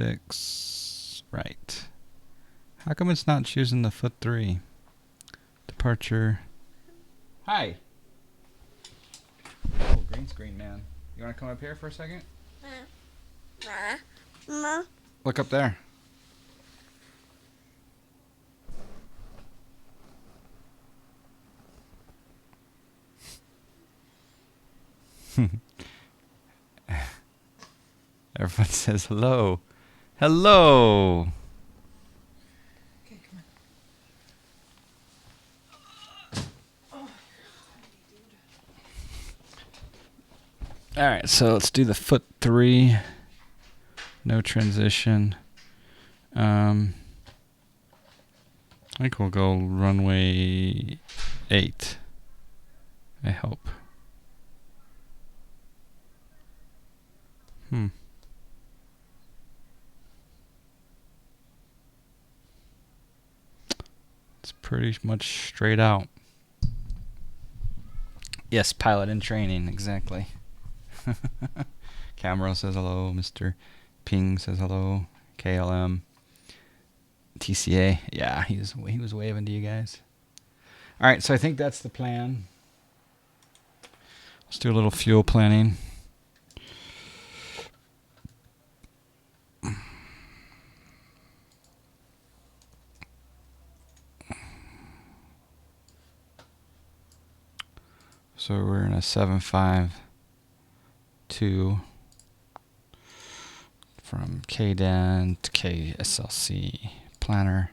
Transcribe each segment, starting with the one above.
6. Right. How come it's not choosing the foot 3? Departure. Hi. Oh, green screen, man. You want to come up here for a second? Look up there. Everyone says hello. Hello. Okay, come on. All right, so let's do the foot 3. No transition. I think we'll go runway 8. I hope. It's pretty much straight out. Yes, pilot in training, exactly. Camera says hello. Mr. Ping says hello. KLM. TCA. Yeah, he was waving to you guys. All right, so I think that's the plan. Let's do a little fuel planning. So we're in a 752 from KDEN to KSLC planner.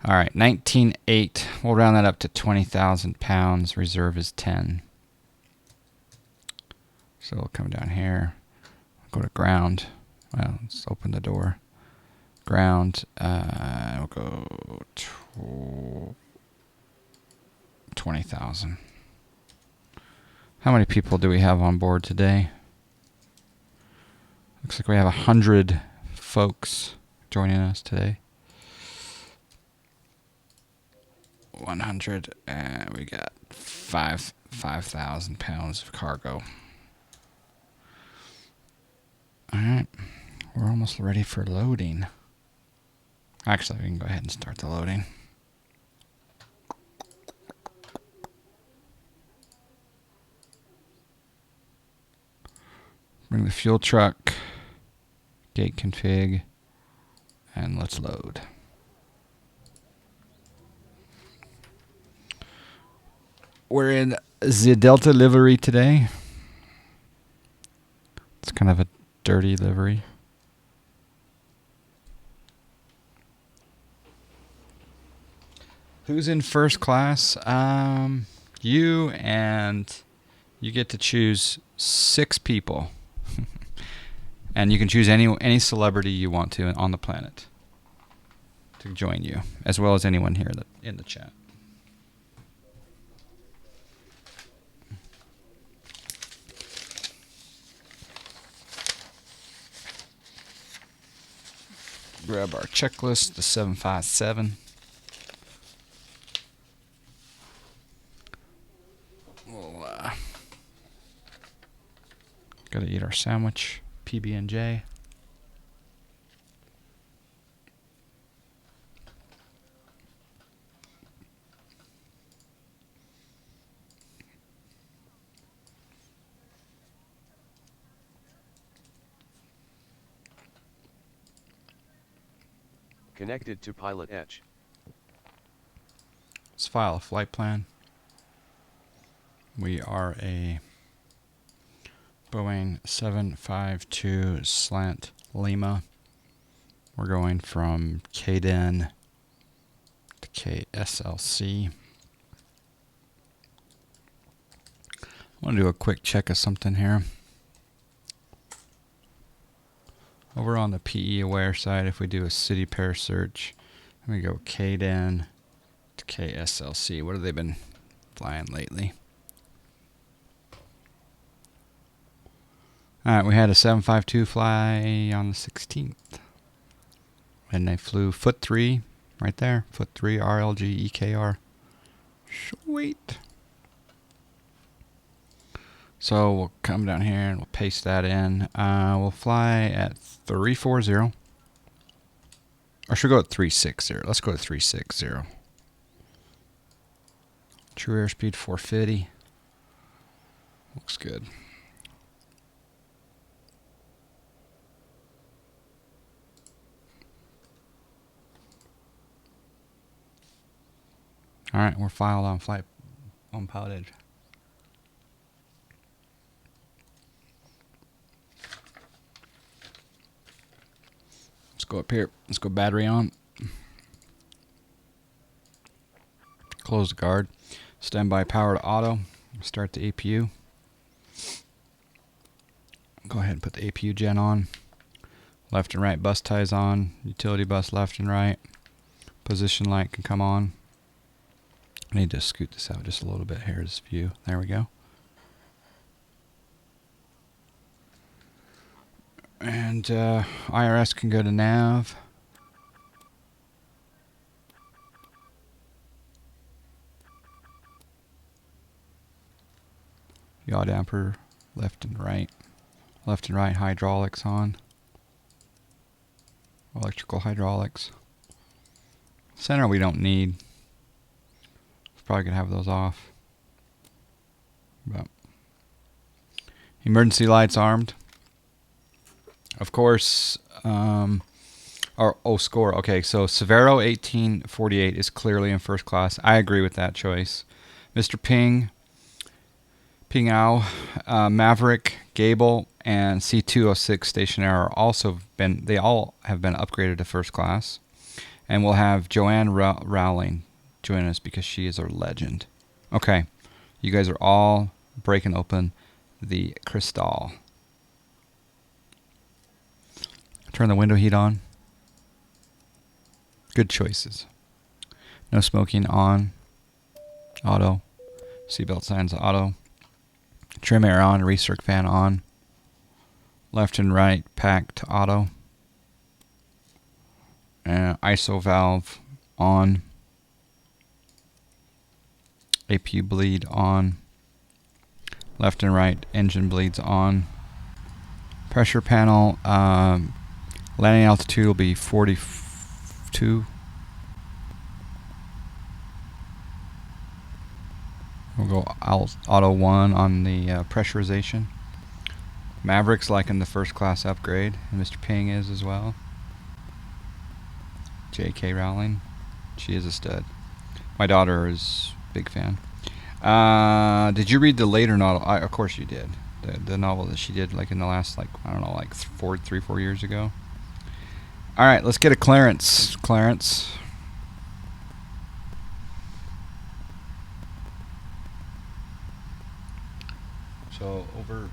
All right, 19.8. We'll round that up to 20,000 pounds. Reserve is 10. So we'll come down here. Go to ground. Well, let's open the door. Ground. We'll go 20,000. How many people do we have on board today? Looks like we have 100 folks joining us today. 100, and we got 5,000 pounds of cargo. All right, we're almost ready for loading. Actually, we can go ahead and start the loading. Bring the fuel truck, gate config, and let's load. We're in the Delta livery today. It's kind of a dirty livery. Who's in first class? You, and you get to choose 6 people. And you can choose any celebrity you want to on the planet to join you, as well as anyone here in the chat. Grab our checklist, the 757. We'll gotta eat our sandwich, PB&J. Connected to Pilotedge. Let's file a flight plan. We are a Boeing 752 slant Lima. We're going from KDEN to KSLC. I want to do a quick check of something here. Over on the PE aware side, if we do a city pair search, let me go KDEN to KSLC. What have they been flying lately? Alright, we had a 752 fly on the 16th. And they flew foot 3 right there. Foot 3 RLG EKR. Sweet. So we'll come down here and we'll paste that in. We'll fly at 340. Or should we go at 360? Let's go at 360. True airspeed 450. Looks good. All right, we're filed on Pilotedge. Let's go up here. Let's go battery on. Close the guard. Standby power to auto. Start the APU. Go ahead and put the APU gen on. Left and right bus ties on. Utility bus left and right. Position light can come on. I need to scoot this out just a little bit. Here's view. There we go. And IRS can go to nav. Yaw damper, left and right. Left and right hydraulics on. Electrical hydraulics. Center we don't need. Probably gonna have those off. But emergency lights armed. Of course, score. Okay, so Severo 1848 is clearly in first class. I agree with that choice. Mr. Pingao, Maverick, Gable, and C206 stationary are also they all have been upgraded to first class. And we'll have Joanne Rowling join us because she is our legend. Okay, you guys are all breaking open the crystal. Turn the window heat on. Good choices. No smoking on. Auto. Seatbelt signs auto. Trim air on. Recirc fan on. Left and right pack to auto. ISO valve on. APU bleed on. Left and right engine bleeds on. Pressure panel. Landing altitude will be 42. We'll go auto 1 on the pressurization. Maverick's liking the first class upgrade, and Mr. Ping is as well. J.K. Rowling, she is a stud. My daughter is a big fan. Did you read the later novel? Of course you did. The novel that she did like in the last, like, I don't know, like 3-4 years ago. All right, let's get a clearance. Clearance. So over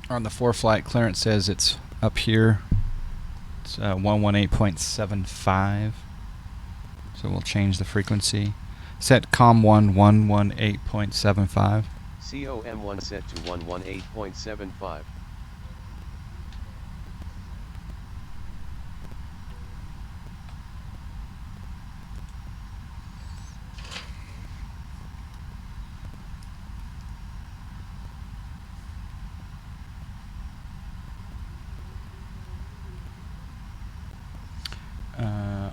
on the 4-flight clearance says it's up here. It's 118.75. So we'll change the frequency. Set COM1 118.75. COM1 set to 118.75.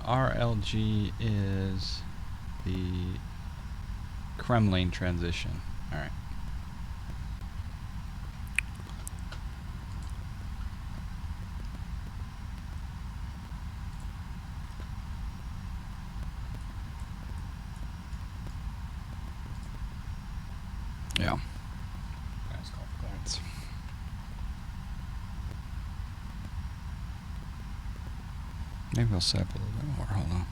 RLG is the Kremlin transition. All right. Yeah. That's called clearance. Maybe we'll set up a little bit more. Hold on.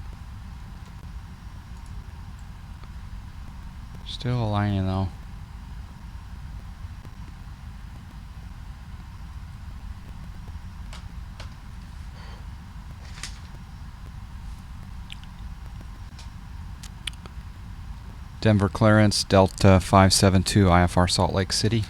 Still aligning though. Denver clearance, Delta 572 IFR Salt Lake City.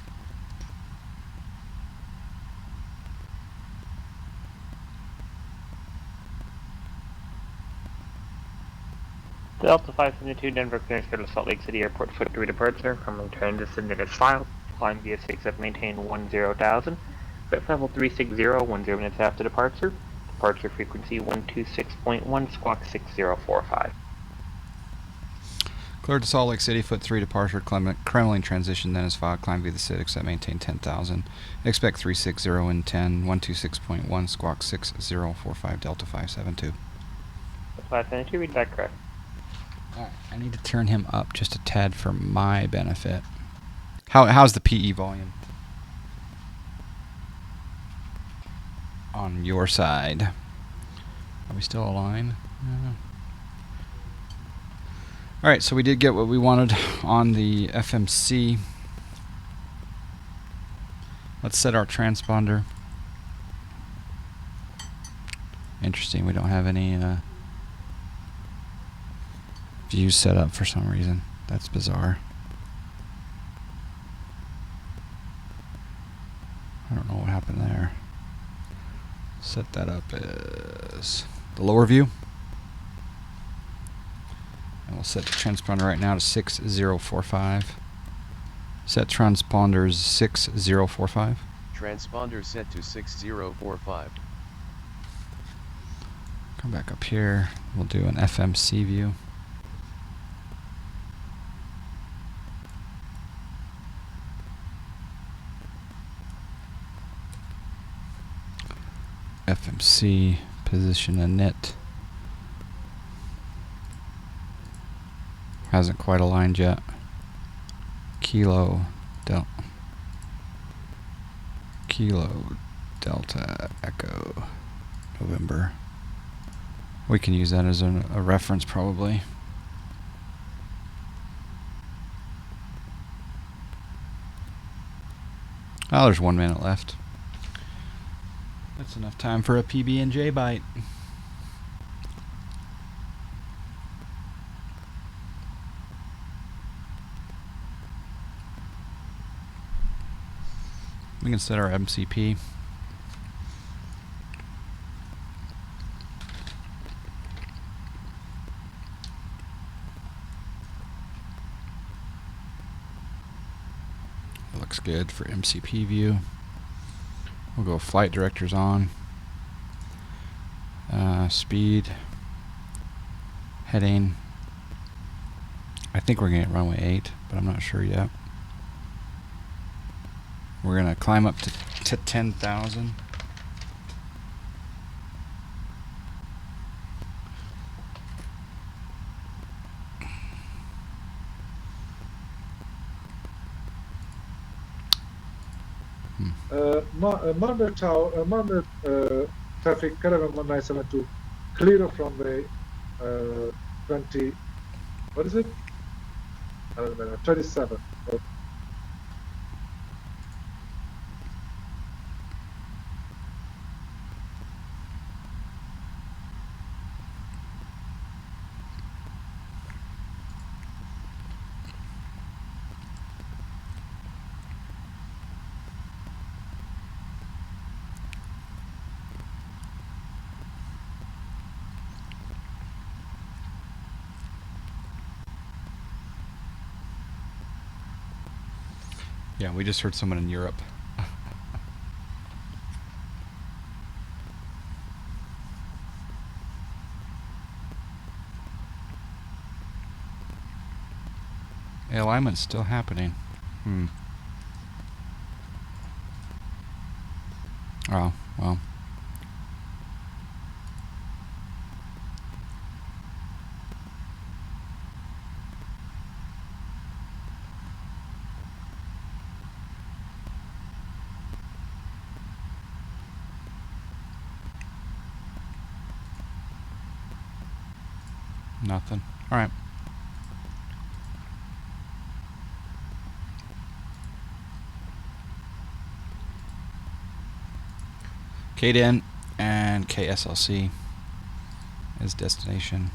Delta 572 Denver clearance for the Salt Lake City Airport foot 3 departure. Kremlin transit submitted as filed. climb via 6 up, maintain 10,000. Flight level 360, 10 minutes after departure. Departure frequency 126.1, squawk 6045. Cleared to Salt Lake City, foot 3 departure, Kremlin transition, then is 5, climb via the 6 at maintain 10,000. Expect 360 and 10, 126.1, squawk 6045, Delta 572. 572, read that correct. Alright, I need to turn him up just a tad for my benefit. How's the PE volume? On your side. Are we still aligned? Alright, so we did get what we wanted on the FMC. Let's set our transponder. Interesting, we don't have any views set up for some reason. That's bizarre. I don't know what happened there. Set that up as the lower view. And we'll set the transponder right now to 6045. Set transponders 6045. Transponder set to 6045. Come back up here. We'll do an FMC view. FMC position init. Hasn't quite aligned yet. Kilo Delta Echo November. We can use that as a reference probably. Oh, there's 1 minute left. That's enough time for a PB&J bite. We can set our MCP. It looks good for MCP view. We'll go flight directors on. Speed. Heading. I think we're going to get runway 8, but I'm not sure yet. We're going to climb up to 10,000. Manda traffic caravan 1972 clear of runway 20. What is it? I don't remember. 27. Yeah, we just heard someone in Europe. Hey, alignment's still happening. Oh, well. Nothing. All right. KDEN and KSLC as destination.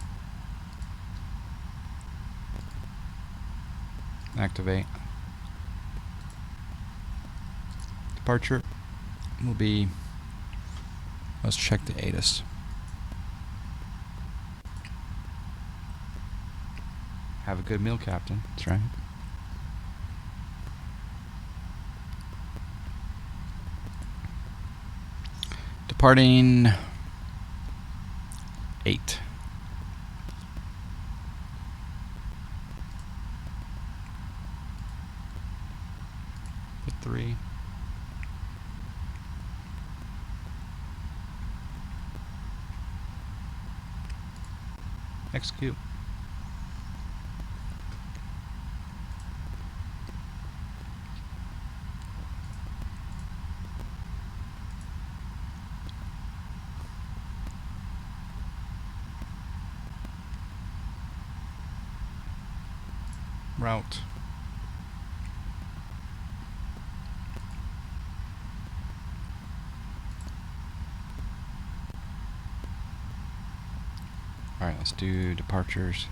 Activate. Departure will be, let's check the ATIS. Have a good meal, Captain. That's right. departing 8. Hit 3. Execute. Route. Alright, let's do departures.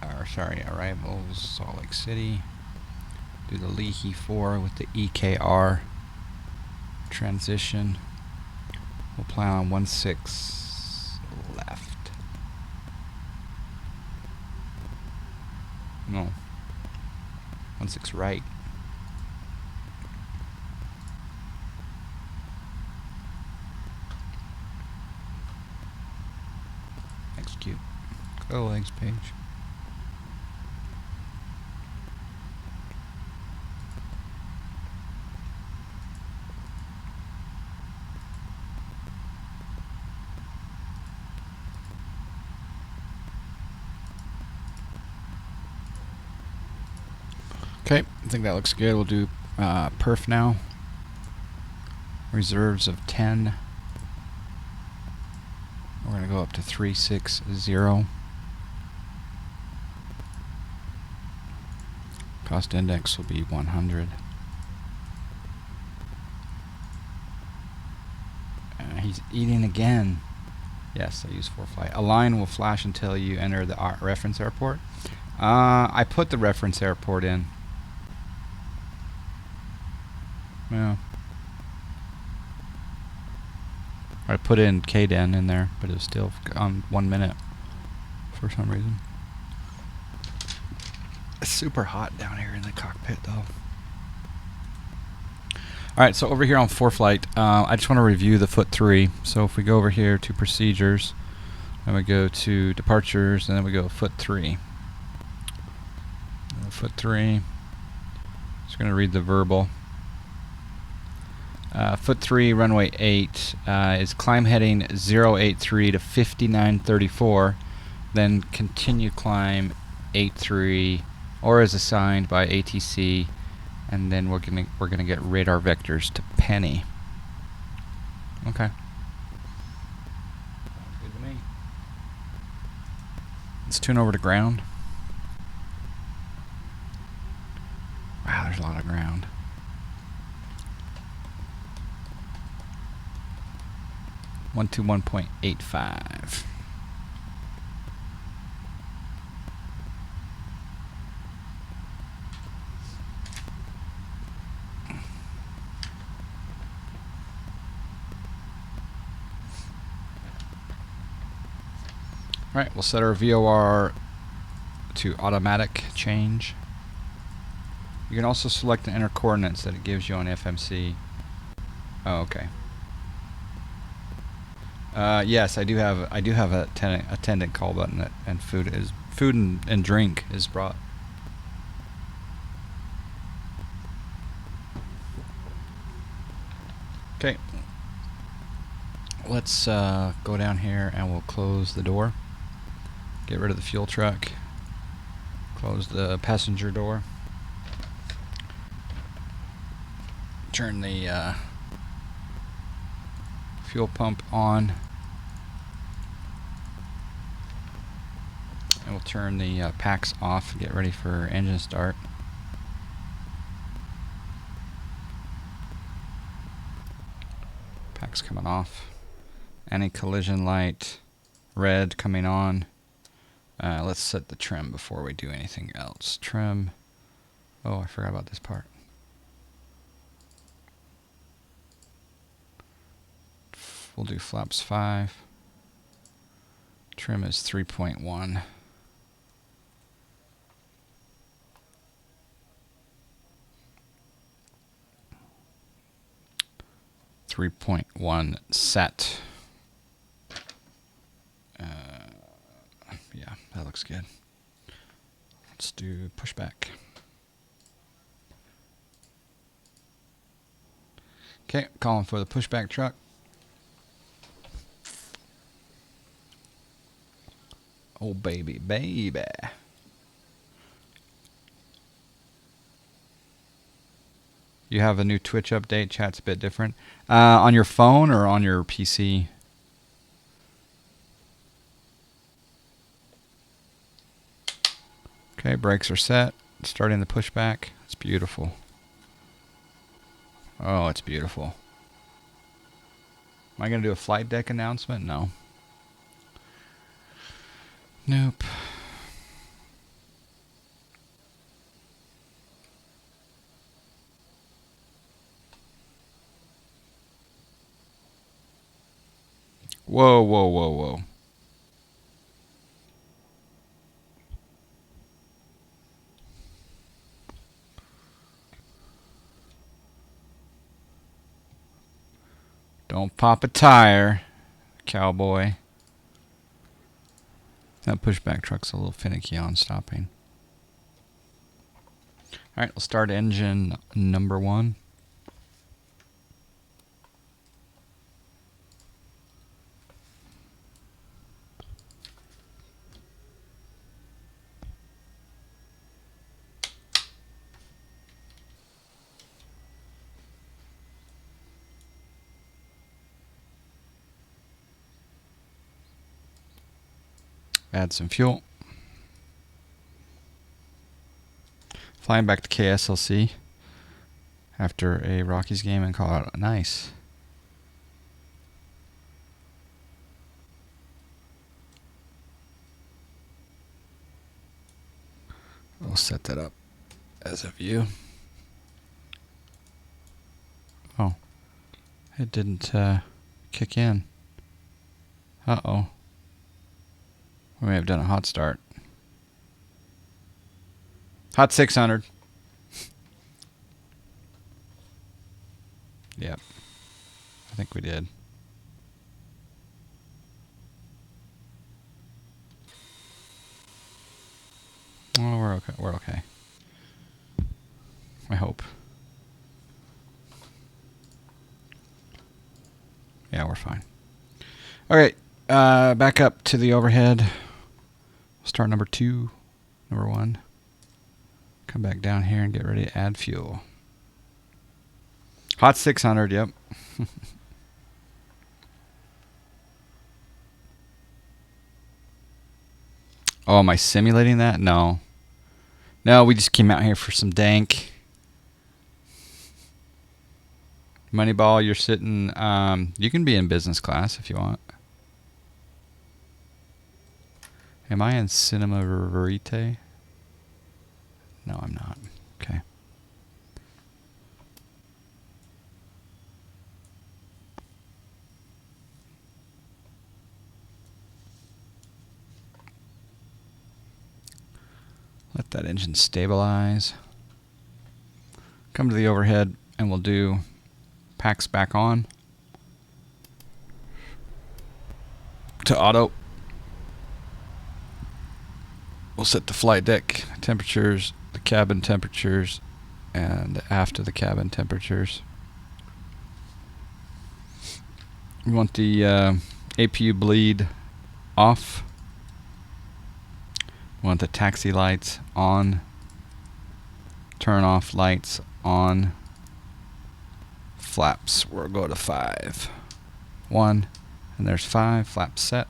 Or sorry, arrivals, Salt Lake City. Do the Leahy 4 with the EKR transition. We'll plan on 16 left. No. 16 right. Execute. Go legs page. Okay, I think that looks good. We'll do perf now. Reserves of 10. We're going to go up to 360. Cost index will be 100. He's eating again. Yes, I use ForeFlight. A line will flash until you enter the reference airport. I put the reference airport in. Yeah. I put in KDEN in there, but it was still on 1 minute for some reason. It's super hot down here in the cockpit, though. Alright, so over here on ForeFlight, I just want to review the foot 3. So if we go over here to procedures, and we go to departures, and then we go foot 3. Foot 3. Just going to read the verbal. Foot 3, runway 8 is climb heading 083 to 5934, then continue climb 83, or as assigned by ATC, and then we're gonna get radar vectors to penny. Okay. Sounds good to me. Let's tune over to ground. Wow, there's a lot of ground. One to 1.85. All right, we'll set our VOR to automatic change. You can also select the enter coordinates that it gives you on FMC. Oh, okay. Yes, I do have a attendant call button that, and food and drink is brought. Okay. Let's go down here and we'll close the door. Get rid of the fuel truck. Close the passenger door. Turn the fuel pump on. And we'll turn the packs off. Get ready for engine start. Packs coming off. Anti-collision light red coming on. Let's set the trim before we do anything else. Trim. Oh, I forgot about this part. We'll do flaps 5. Trim is 3.1. 3.1 set. Yeah, that looks good. Let's do pushback. Okay, calling for the pushback truck. Oh, baby, baby. You have a new Twitch update. Chat's a bit different. On your phone or on your PC? Okay, brakes are set. Starting the pushback. It's beautiful. Oh, it's beautiful. Am I going to do a flight deck announcement? No. Nope. Whoa, whoa, whoa, whoa. Don't pop a tire, cowboy. That pushback truck's a little finicky on stopping. Alright, we'll start engine number 1. Add some fuel. Flying back to KSLC after a Rockies game in Colorado. Nice. We'll set that up as a view. Oh, it didn't kick in. Uh-oh. We may have done a hot start. Hot 600. Yep. I think we did. Oh, we're okay. We're okay. I hope. Yeah, we're fine. Okay, back up to the overhead. Start number 2, number 1. Come back down here and get ready to add fuel. Hot 600, yep. Oh, am I simulating that? No. No, we just came out here for some dank. Moneyball, you're sitting... you can be in business class if you want. Am I in Cinema Verite? No, I'm not. Okay. Let that engine stabilize. Come to the overhead and we'll do packs back on to auto. We'll set the flight deck temperatures, the cabin temperatures, and after the cabin temperatures. We want the APU bleed off. We want the taxi lights on. Turn off lights on. Flaps, we'll go to 5. 1, and there's 5. Flaps set.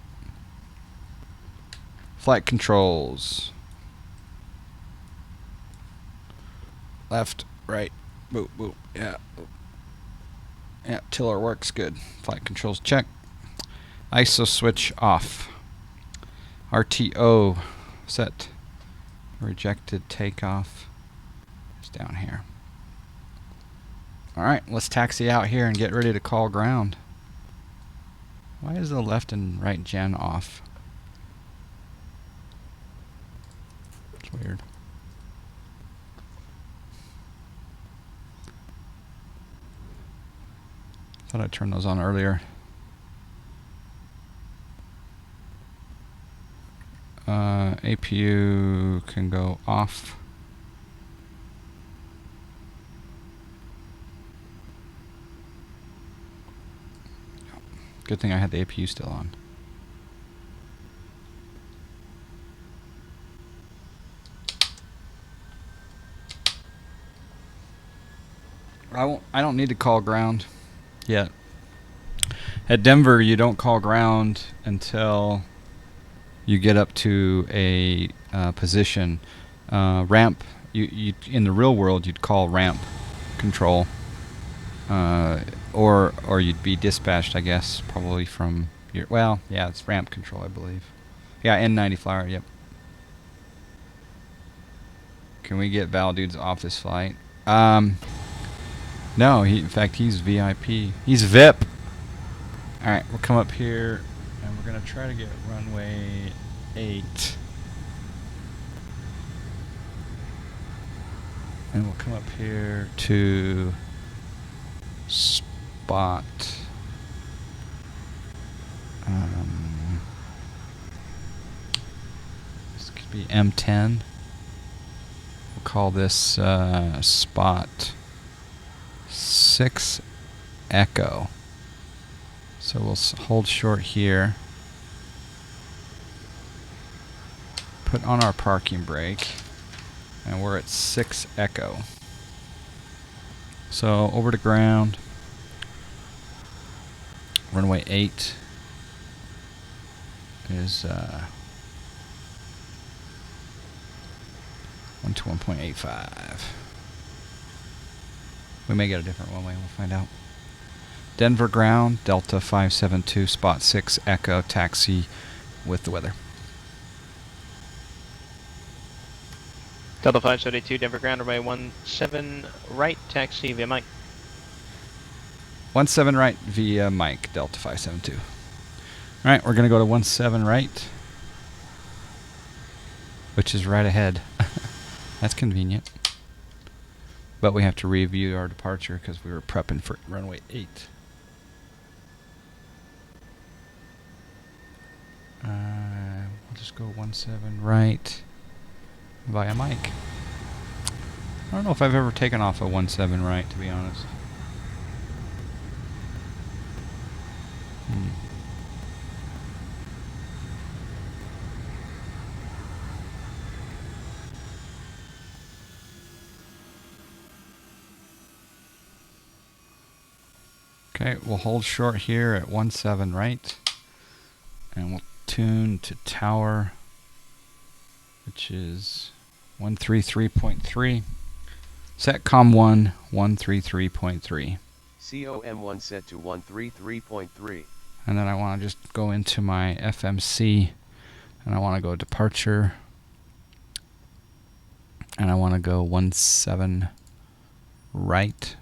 Flight controls. Left, right, boop, boop. Yeah. Yeah, tiller works good. Flight controls check. ISO switch off. RTO set. Rejected takeoff. It's down here. Alright, let's taxi out here and get ready to call ground. Why is the left and right gen off? It's weird. Thought I turned those on earlier. APU can go off. Good thing I had the APU still on. I don't need to call ground yet. At Denver, you don't call ground until you get up to a position. Ramp, you in the real world, you'd call ramp control. Or you'd be dispatched, I guess, probably from your... Well, yeah, it's ramp control, I believe. Yeah, N90 flyer, yep. Can we get Val Dudes off this flight? No, in fact, he's VIP. He's VIP! Alright, we'll come up here, and we're going to try to get runway 8. And we'll come up here to spot... this could be M10. We'll call this spot 6 Echo. So we'll hold short here. Put on our parking brake. And we're at 6 Echo. So over to ground. Runway 8 is 121.85. We may get a different runway, we'll find out. Denver ground, Delta 572, spot 6 Echo, taxi with the weather. Delta 572, Denver ground, runway 17 right, taxi via Mike. 17 right via Mike, Delta 572. Alright, we're going to go to 17 right, which is right ahead. That's convenient. But we have to review our departure because we were prepping for runway 8. We'll just go 17 right via Mike. I don't know if I've ever taken off a 17 right, to be honest. Okay, we'll hold short here at 17 right, and we'll tune to tower, which is 133.3. Setcom 1, 133.3. COM1 set to 133.3. And then I want to just go into my FMC, and I want to go departure, and I want to go 17 right.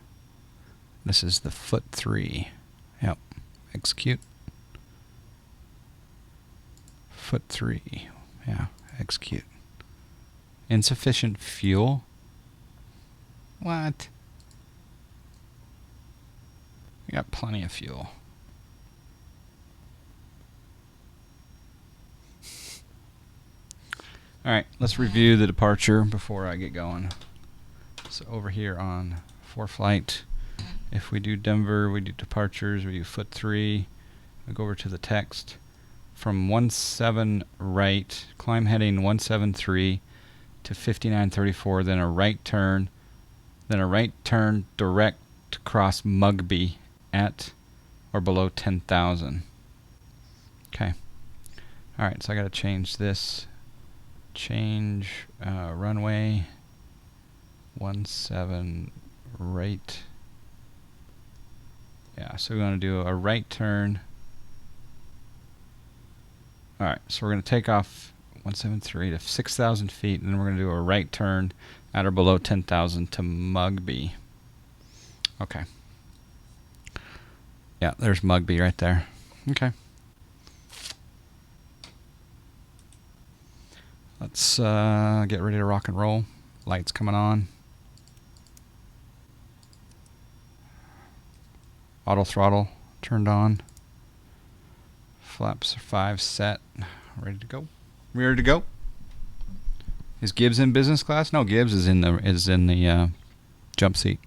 This is the foot 3. Yep. Execute. Foot 3. Yeah. Execute. Insufficient fuel? What? We got plenty of fuel. Alright, let's review the departure before I get going. So over here on ForeFlight, if we do Denver, we do departures, we do foot 3, we go over to the text. From 17 right, climb heading 173 to 5934, then a right turn direct to cross Mugby at or below 10,000. Okay. Alright, so I got to change this. Change runway 17 right. Yeah, so we're going to do a right turn. Alright, so we're going to take off 173 to 6,000 feet, and then we're going to do a right turn at or below 10,000 to Mugby. Okay. Yeah, there's Mugby right there. Okay. Let's get ready to rock and roll. Lights coming on. Auto throttle turned on. Flaps are 5 set. Ready to go. Ready to go. Is Gibbs in business class? No, Gibbs is in the jump seat.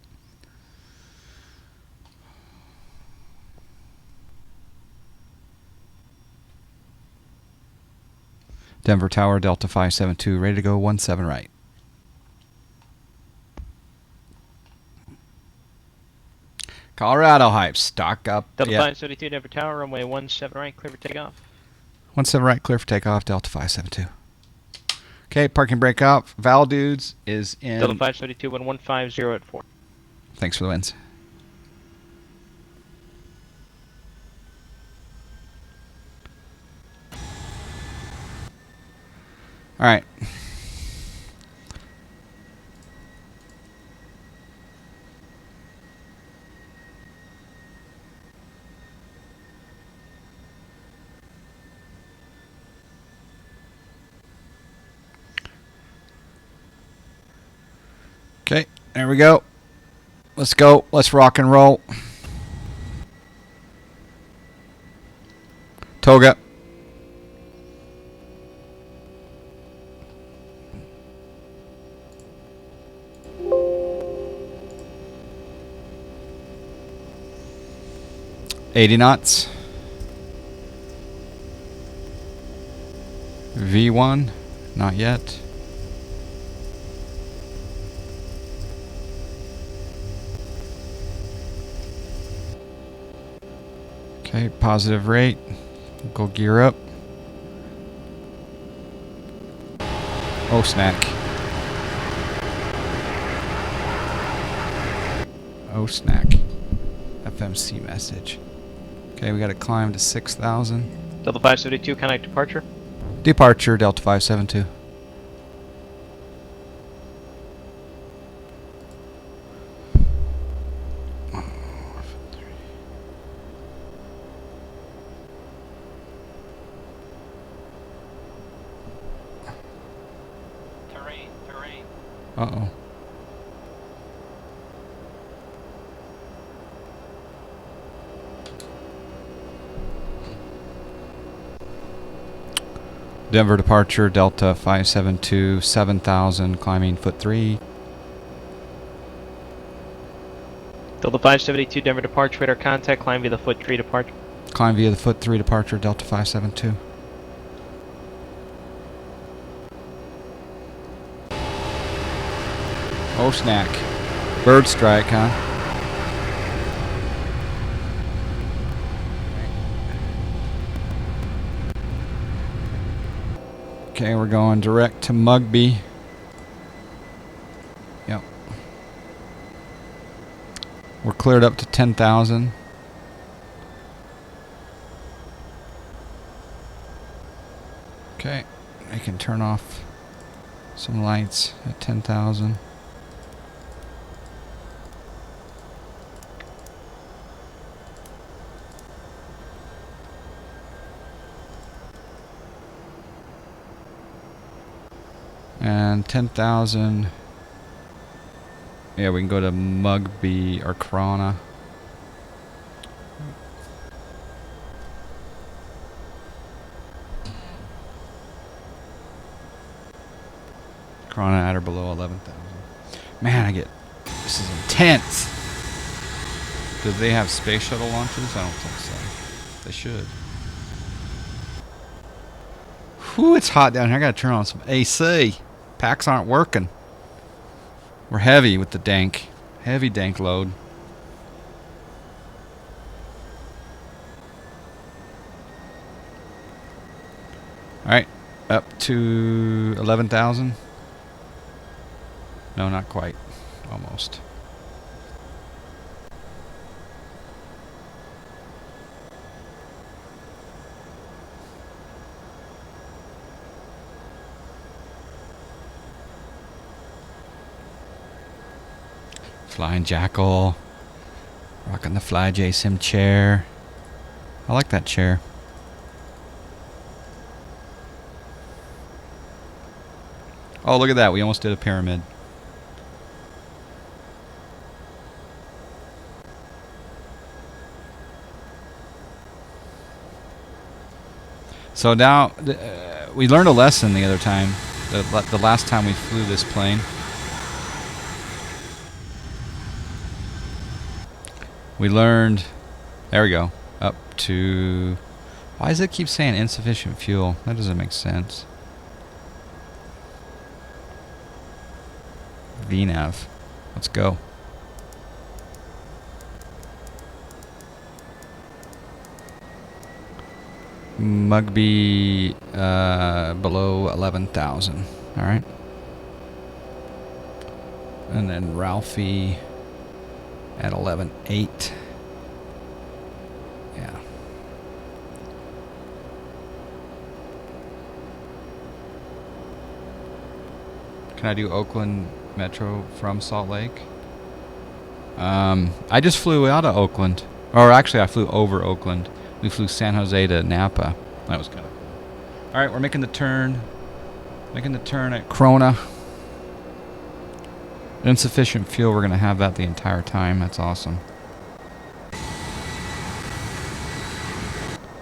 Denver Tower, Delta 572, ready to go, 17 right. Colorado hype, stock up. Delta Yeah. 572, Denver Tower, runway 17 right, clear for takeoff. 17 right, clear for takeoff, Delta 572. Okay, parking brake up. Val Dudes is in. Delta 572, 1150 at 4. Thanks for the wins. All right. Okay, there we go. Let's go. Let's rock and roll. Toga. $80 knots. V1, not yet. Okay, positive rate. Go gear up. Oh, snack. Oh, snack. FMC message. Okay, we got to climb to 6,000. Delta 572, connect departure. Departure, Delta 572. Terrain. Uh-oh. Denver departure, Delta 572, 7,000, climbing foot 3. Delta 572, Denver departure, radar contact, climb via the foot 3 departure. Climb via the foot 3 departure, Delta 572. Oh, snack. Bird strike, huh? Okay, we're going direct to Mugby. Yep. We're cleared up to 10,000. Okay, I can turn off some lights at 10,000. And 10,000. Yeah, we can go to Mugby or Krana. Krana at or below 11,000. Man, this is intense. Do they have space shuttle launches? I don't think so. They should. Whew, it's hot down here. I gotta turn on some AC. Packs aren't working. We're heavy with the dank. Heavy dank load. Alright, up to 11,000. No, not quite. Almost. Flying Jackal. Rocking the Fly J Sim chair. I like that chair. Oh, look at that. We almost did a pyramid. So now, we learned a lesson the other time, the last time we flew this plane. We learned, there we go, up to, why does it keep saying insufficient fuel? That doesn't make sense. VNAV, let's go. Mugby below 11,000. All right. And then Ralphie at 11.8. Yeah. Can I do Oakland Metro from Salt Lake? I just flew out of Oakland. Or actually, I flew over Oakland. We flew San Jose to Napa. That was kind of cool. All right, we're making the turn. Making the turn at Corona. Insufficient fuel. We're going to have that the entire time. That's awesome.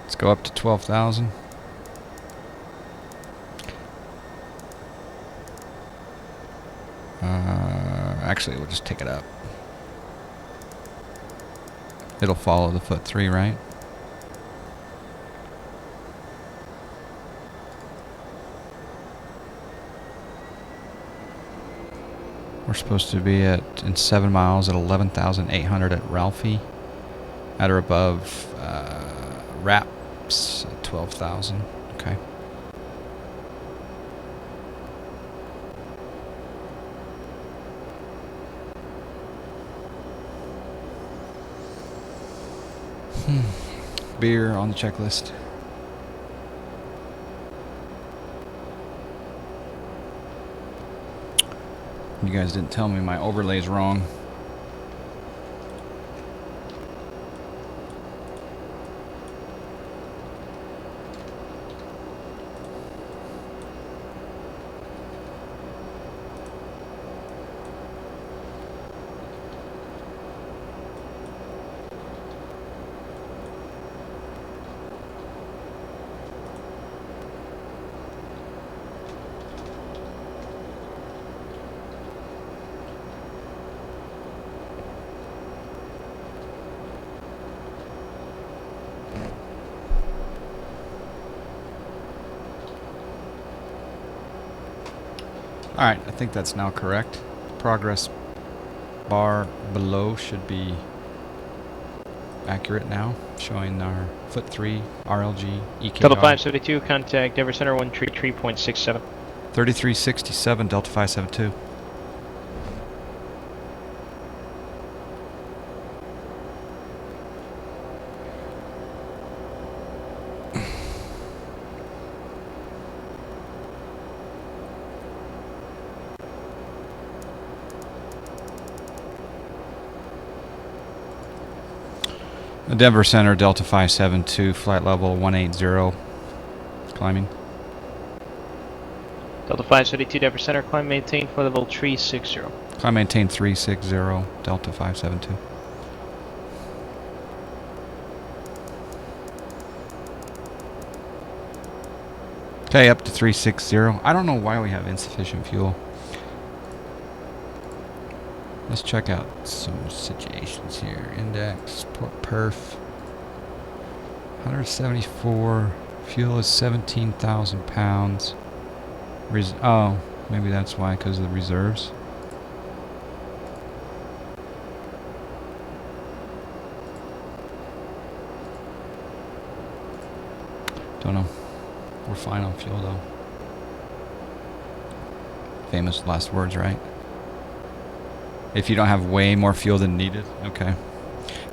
Let's go up to 12,000. Actually, we'll just take it up. It'll follow the foot 3, right? We're supposed to be in 7 miles at 11,800 at Ralphie. At or above Raps at 12,000. Okay. Beer on the checklist. You guys didn't tell me my overlay's wrong. Alright, I think that's now correct. Progress bar below should be accurate now, showing our foot 3 RLG EKR. Delta 572, contact Denver Center 133.67. 3367 Delta 572. The Denver Center Delta 572, flight level 180, climbing. Delta 572, Denver Center, climb maintain for level 360. Climb maintain 360, Delta 572. Okay, up to 360. I don't know why we have insufficient fuel. Let's check out some situations here. Index, perf. 174. Fuel is 17,000 pounds. Oh, maybe that's why, because of the reserves. Don't know. We're fine on fuel, though. Famous last words, right? If you don't have way more fuel than needed. Okay.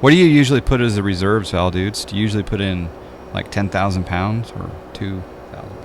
What do you usually put as the reserves, Val dudes? Do you usually put in like 10,000 pounds or 2,000 pounds?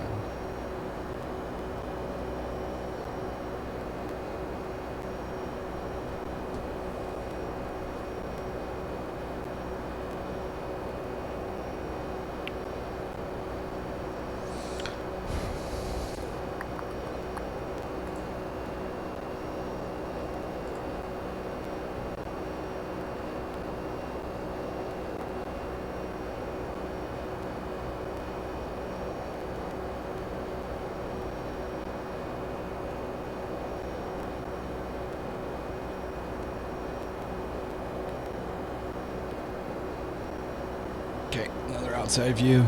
Okay, another outside view.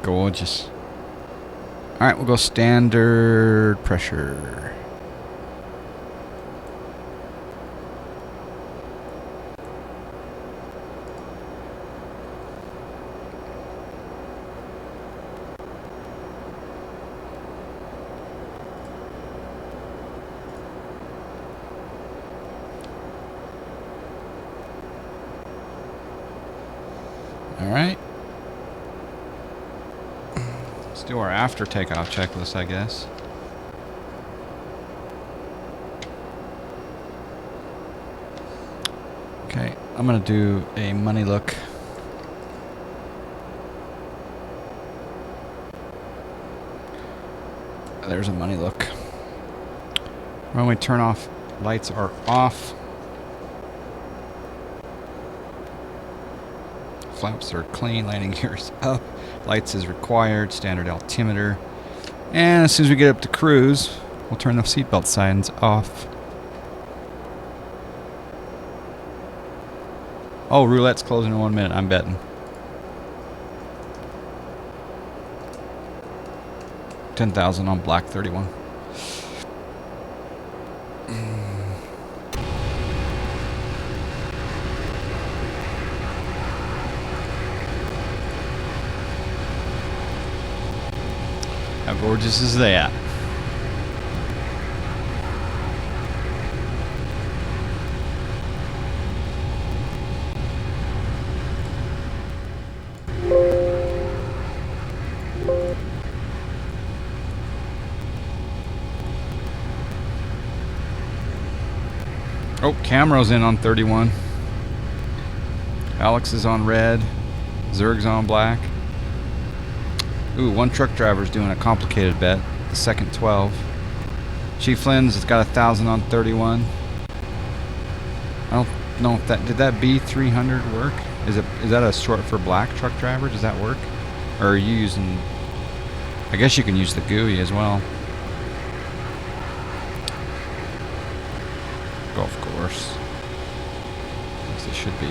Gorgeous. Alright, we'll go standard pressure. Alright. Let's do our after takeoff checklist, I guess. Okay, I'm gonna do a money look. There's a money look. Runway turn off. Lights are off. Flaps are clean. Landing gears up. Lights is required. Standard altimeter. And as soon as we get up to cruise, we'll turn the seatbelt signs off. Oh, roulette's closing in 1 minute. I'm betting. 10,000 on black 31. How gorgeous is that? Oh, Camro's in on 31. Alex is on red. Zerg's on black. Ooh, one truck driver's doing a complicated bet. The second 12. Chief Flynn's has got 1,000 on 31. I don't know if that... Did that B300 work? Is that a short for black truck driver? Does that work? Or are you using... I guess you can use the GUI as well. Golf course. At least it should be.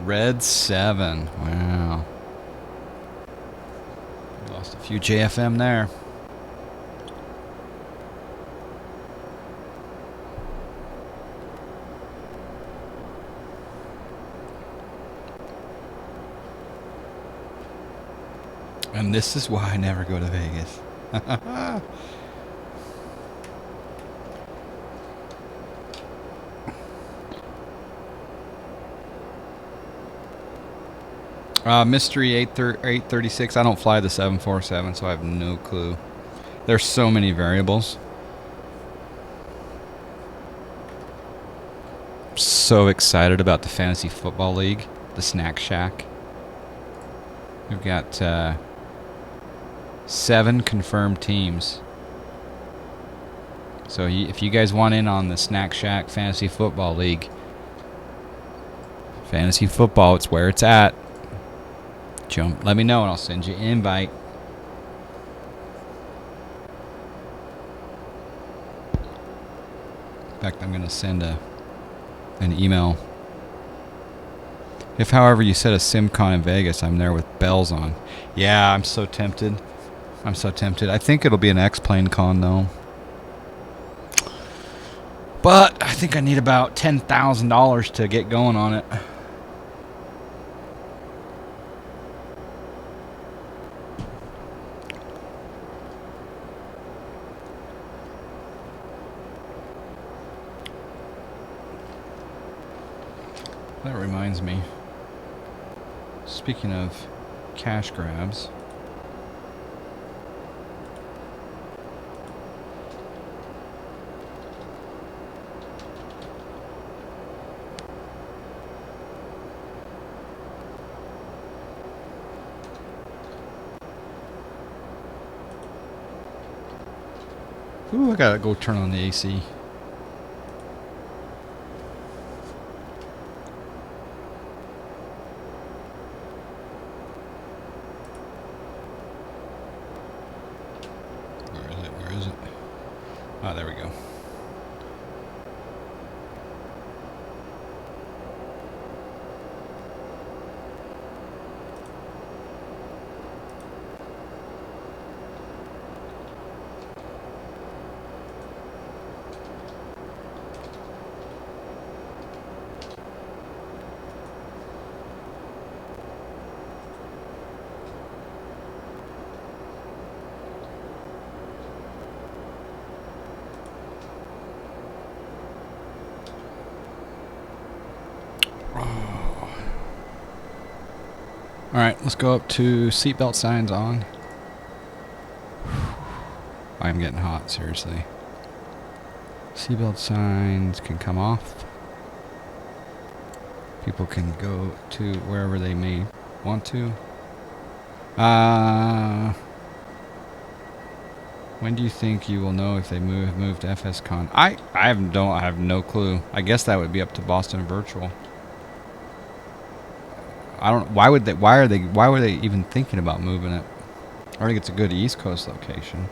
Red 7. Wow. We lost a few JFM there. And this is why I never go to Vegas. Mystery 836. I don't fly the 747, so I have no clue. There's so many variables. So excited about the Fantasy Football League, the Snack Shack. We've got 7 confirmed teams. So if you guys want in on the Snack Shack Fantasy Football League, Fantasy Football, it's where it's at. Jump, let me know and I'll send you an invite. In fact, I'm going to send an email. If, however, you set a SimCon in Vegas, I'm there with bells on. Yeah, I'm so tempted. I'm so tempted. I think it'll be an X-Plane con, though. But I think I need about $10,000 to get going on it. That reminds me. speaking of cash grabs. Ooh, I gotta go turn on the AC. Where is it? Where is it? Ah, there we go. Alright, let's go up to seatbelt signs on. I'm getting hot, seriously. Seatbelt signs can come off. People can go to wherever they may want to. When do you think you will know if they moved to FSCon? I have no clue. I guess that would be up to Boston Virtual. I don't. Why would they? Why were they even thinking about moving it? I think it's a good East Coast location.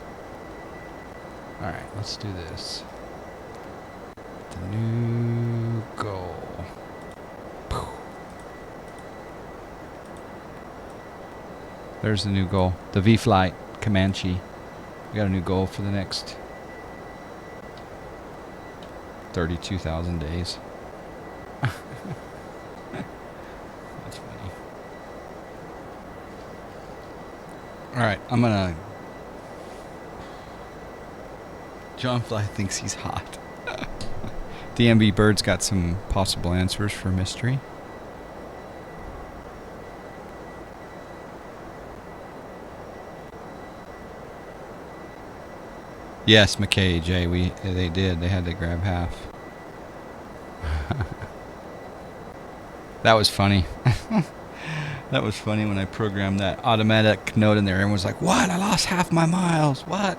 All right, let's do this. The new goal. There's the new goal. The V-Flight Comanche. We got a new goal for the next 32,000 days. That's funny. Alright, I'm gonna... John Fly thinks he's hot. DMB Bird's got some possible answers for mystery. Yes, McKay, Jay, they did. They had to grab half. That was funny. That was funny when I programmed that automatic note in there. Everyone was like, what? I lost half my miles. What?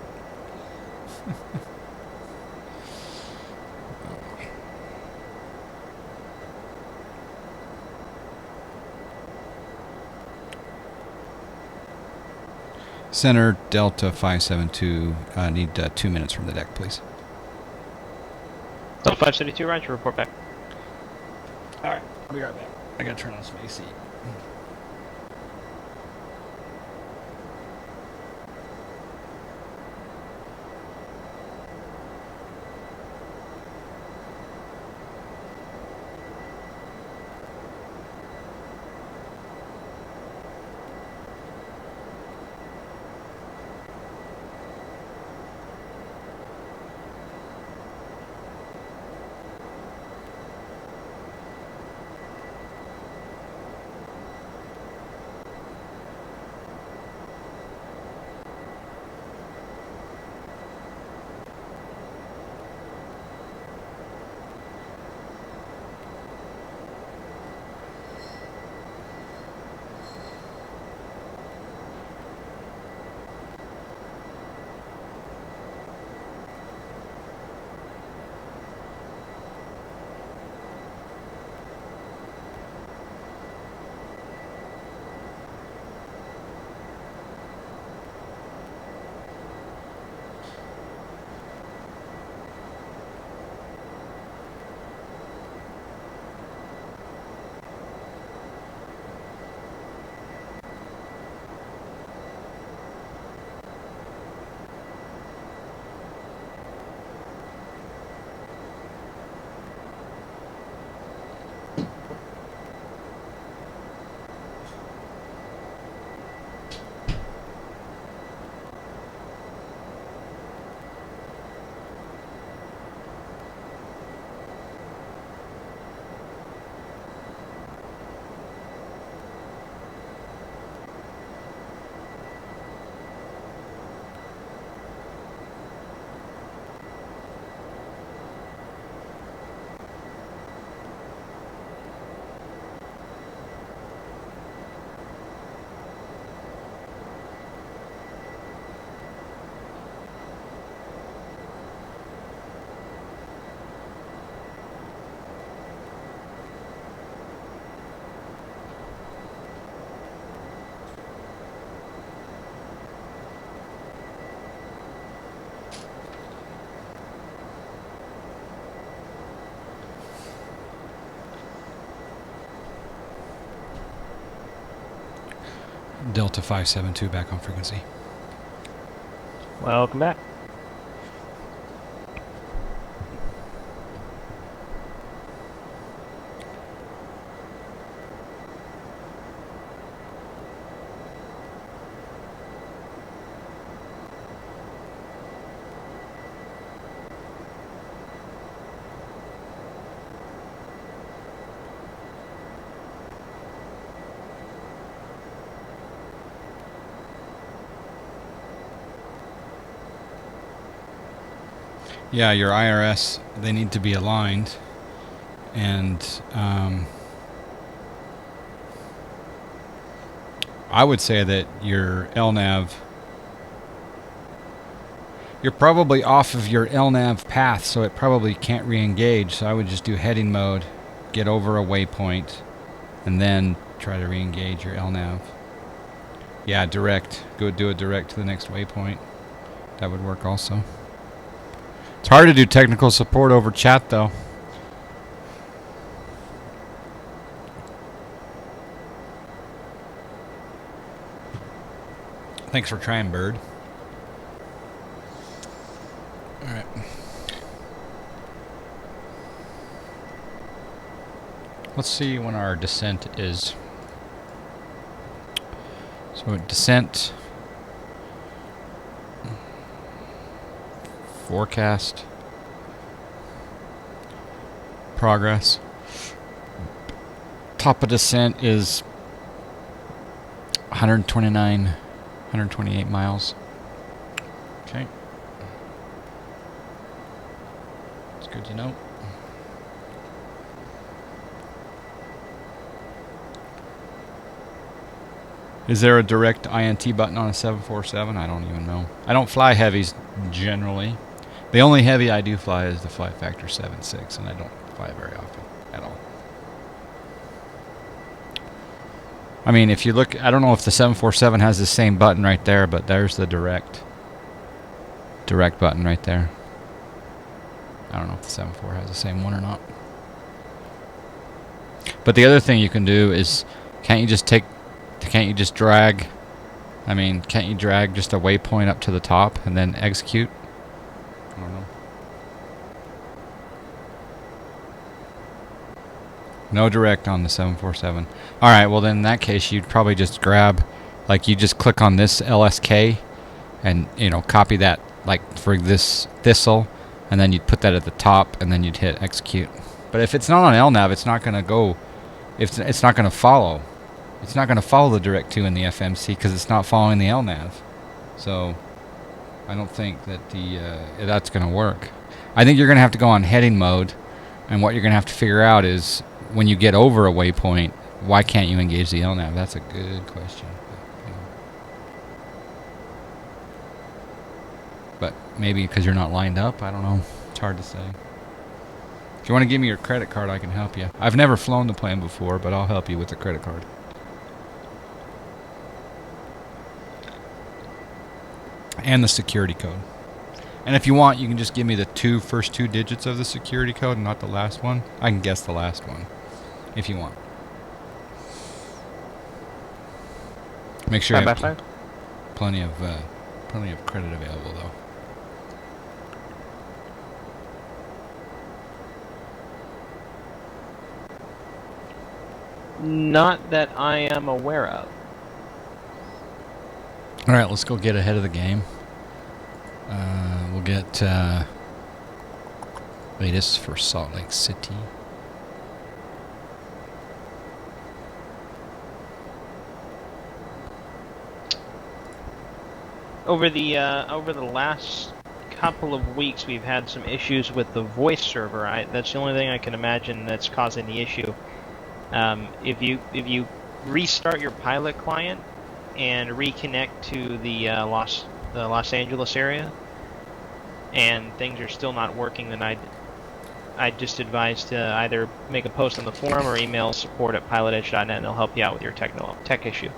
Center Delta 572, need 2 minutes from the deck, please. Delta 572, Roger, report back. Alright, I'll be right back. I gotta turn on some AC. Delta 572 back on frequency. Welcome back. Yeah, your IRS, they need to be aligned. And I would say that your LNAV, you're probably off of your LNAV path, so it probably can't re-engage. So I would just do heading mode, get over a waypoint, and then try to re-engage your LNAV. Yeah, direct. Go do a direct to the next waypoint. That would work also. It's hard to do technical support over chat, though. Thanks for trying, Bird. All right. Let's see when our descent is. So descent, forecast, progress. Top of descent is 128 miles. Okay. It's good to know. Is there a direct INT button on a 747? I don't even know. I don't fly heavies generally. The only heavy I do fly is the Flight Factor 7.6, and I don't fly very often at all. I mean, if you look, I don't know if the 747 has the same button right there, but there's the direct button right there. I don't know if the 74 has the same one or not. But the other thing you can do is, can't you just drag, can't you drag just a waypoint up to the top and then execute? I don't know. No direct on the 747. Alright, well then in that case you'd probably just grab, like you just click on this LSK and, copy that, like for this thistle, and then you'd put that at the top and then you'd hit execute. But if it's not on LNAV, it's not going to go, it's not going to follow. It's not going to follow the direct 2 in the FMC because it's not following the LNAV. So I don't think that that's going to work. I think you're going to have to go on heading mode, and what you're going to have to figure out is when you get over a waypoint, why can't you engage the LNAV? That's a good question. But maybe because you're not lined up, I don't know. It's hard to say. If you want to give me your credit card, I can help you. I've never flown the plane before, but I'll help you with the credit card. And the security code. And if you want, you can just give me the first two digits of the security code and not the last one. I can guess the last one if you want. Make sure you have plenty of credit available, though. Not that I am aware of. All right, let's go get ahead of the game. We'll get latest for Salt Lake City. Over the last couple of weeks, we've had some issues with the voice server. That's the only thing I can imagine that's causing the issue. If you restart your pilot client and reconnect to the Los Angeles area, and things are still not working, then I'd just advise to either make a post on the forum or email support@pilotedge.net, and they'll help you out with your tech issue.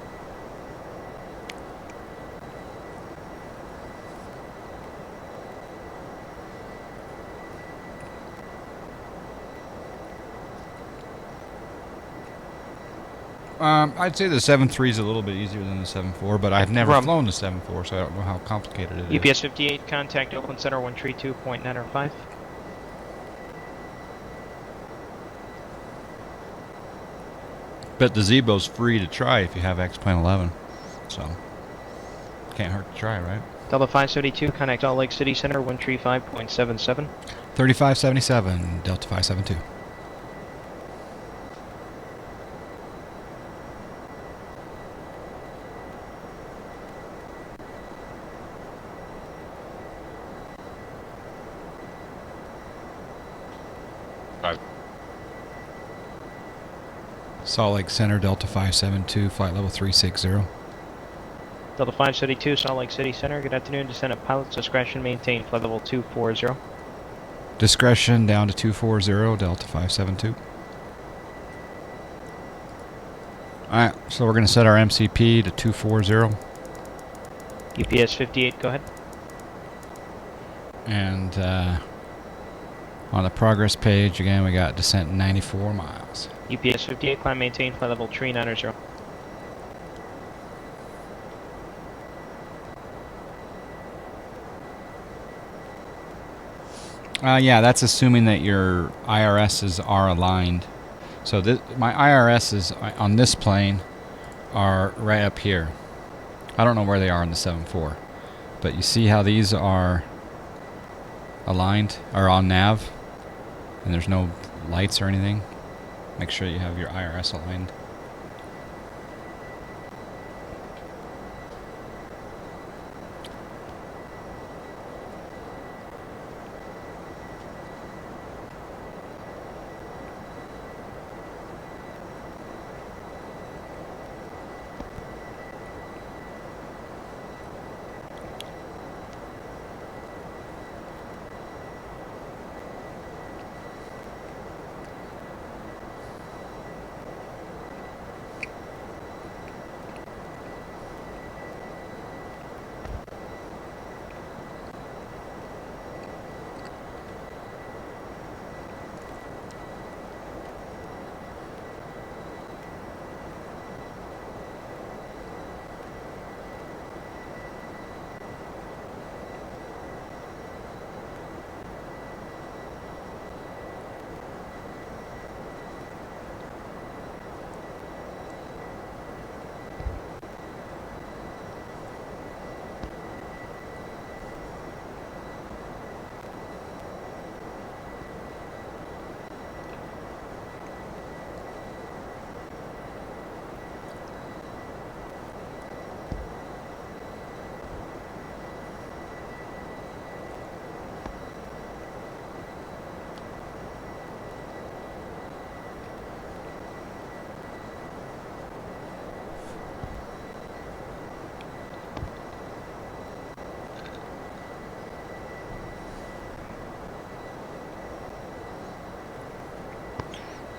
I'd say the 7.3 is a little bit easier than the 7.4, but I've never Rum. flown the 7.4, so I don't know how complicated it is. UPS 58, contact Oakland Center 132.905. But the Zebo's free to try if you have X-Plane 11, so can't hurt to try, right? Delta 572, contact Salt Lake City Center 135.77. 3577, Delta 572. Salt Lake Center, Delta 572, flight level 360. Delta 572, Salt Lake City Center. Good afternoon. Descent at pilot's discretion. Maintain flight level 240. Discretion down to 240, Delta 572. Alright, so we're going to set our MCP to 240. UPS 58, go ahead. And on the progress page, again, we got descent 94 miles. UPS 58, climb maintain flight level 390. Yeah, that's assuming that your IRSs are aligned. So my IRSs on this plane are right up here. I don't know where they are in the 7.4, but you see how these are aligned, or on nav, and there's no lights or anything. Make sure you have your IRS aligned.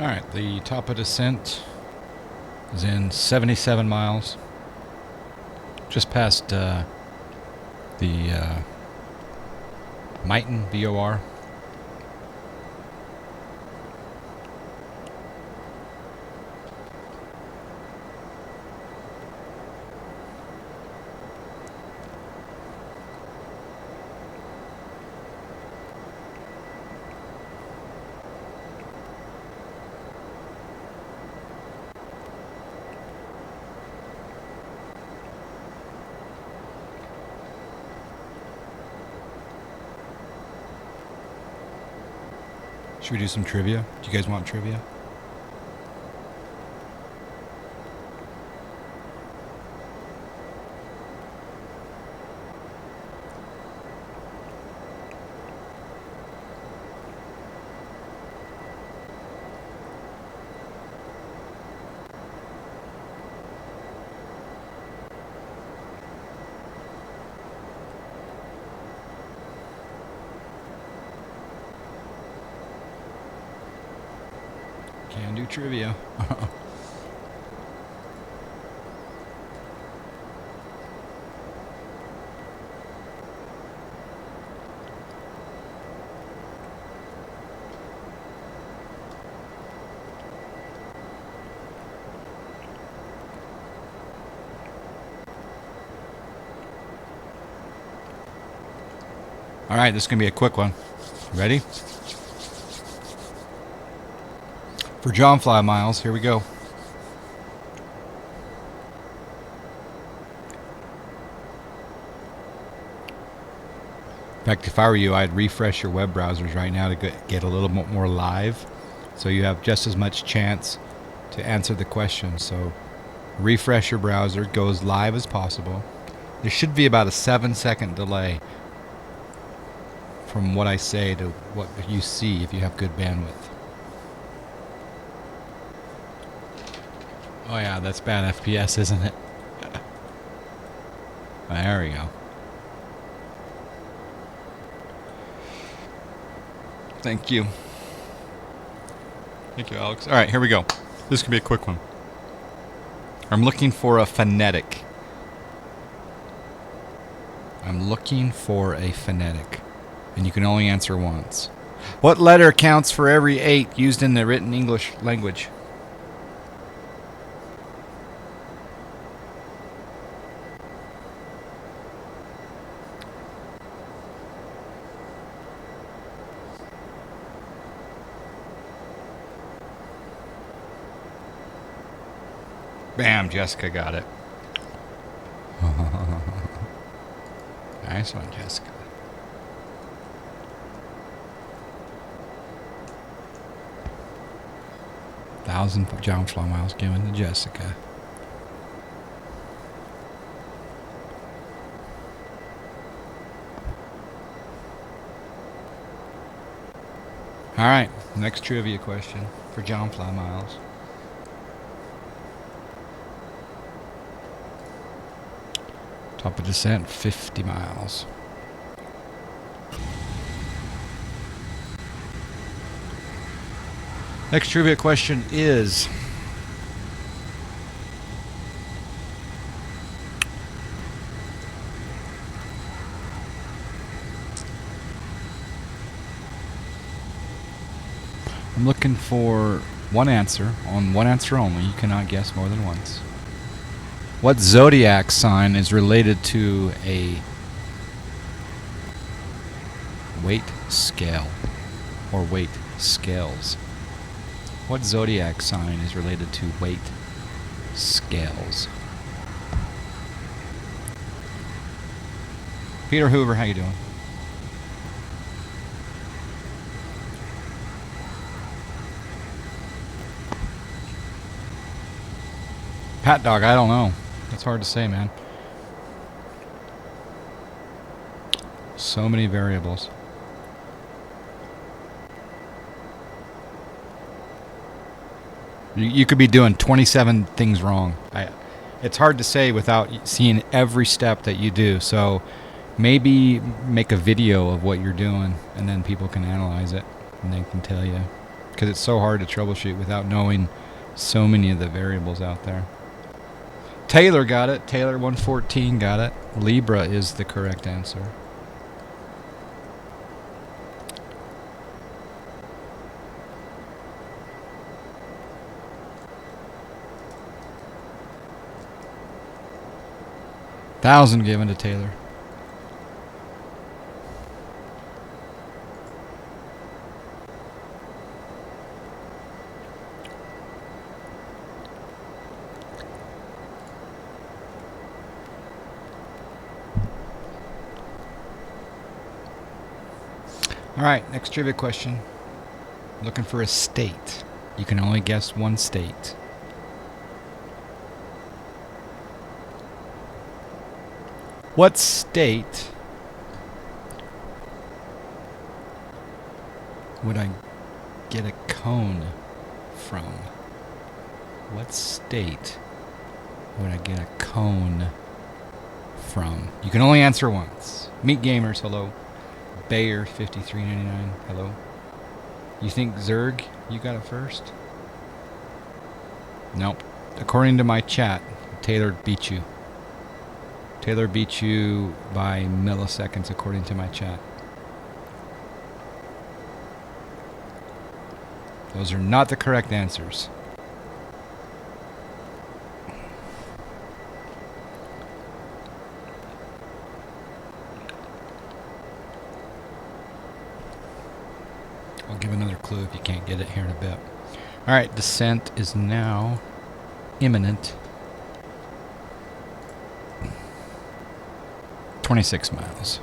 Alright, the top of descent is in 77 miles. Just past the Mighton VOR. Should we do some trivia? Do you guys want trivia? Can do trivia. All right, this is going to be a quick one. Ready? For John Fly Miles, here we go. In fact, if I were you, I'd refresh your web browsers right now to get a little bit more live, so you have just as much chance to answer the question. So refresh your browser, go as live as possible. There should be about a 7-second delay from what I say to what you see if you have good bandwidth. Oh yeah, that's bad FPS, isn't it? There we go. Thank you. Thank you, Alex. All right, here we go. This could be a quick one. I'm looking for a phonetic. I'm looking for a phonetic. And you can only answer once. What letter counts for every 8 used in the written English language? Bam, Jessica got it. Nice one, Jessica. 1,000 John Fly Miles given to Jessica. All right, next trivia question for John Fly Miles. Top of descent, 50 miles. Next trivia question is: I'm looking for one answer, on one answer only. You cannot guess more than once. What zodiac sign is related to a weight scale or weight scales? What zodiac sign is related to weight scales? Peter Hoover, how you doing? Pat Dog, I don't know. It's hard to say, man. So many variables. You could be doing 27 things wrong. It's hard to say without seeing every step that you do. So maybe make a video of what you're doing, and then people can analyze it, and they can tell you. Because it's so hard to troubleshoot without knowing so many of the variables out there. Taylor got it. Taylor 114 got it. Libra is the correct answer. $1,000 given to Taylor. All right, next trivia question. Looking for a state. You can only guess one state. What state would I get a cone from? What state would I get a cone from? You can only answer once. Meet Gamers, hello. Bayer 53.99, hello. You think Zerg, you got it first? Nope. According to my chat, Taylor beat you. Taylor beat you by milliseconds according to my chat. Those are not the correct answers. I'll give another clue if you can't get it here in a bit. All right, descent is now imminent. 26 miles.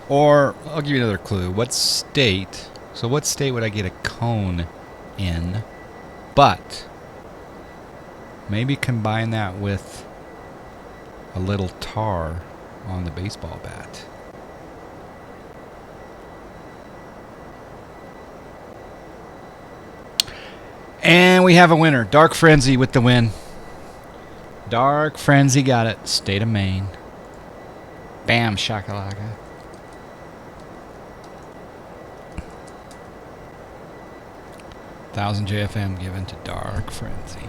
Or I'll give you another clue. What state? So what state would I get a cone in? But maybe combine that with a little tar on the baseball bat. And we have a winner. Dark Frenzy with the win. Dark Frenzy got it. State of Maine. Bam, shakalaka. $1,000 JFM given to Dark Frenzy.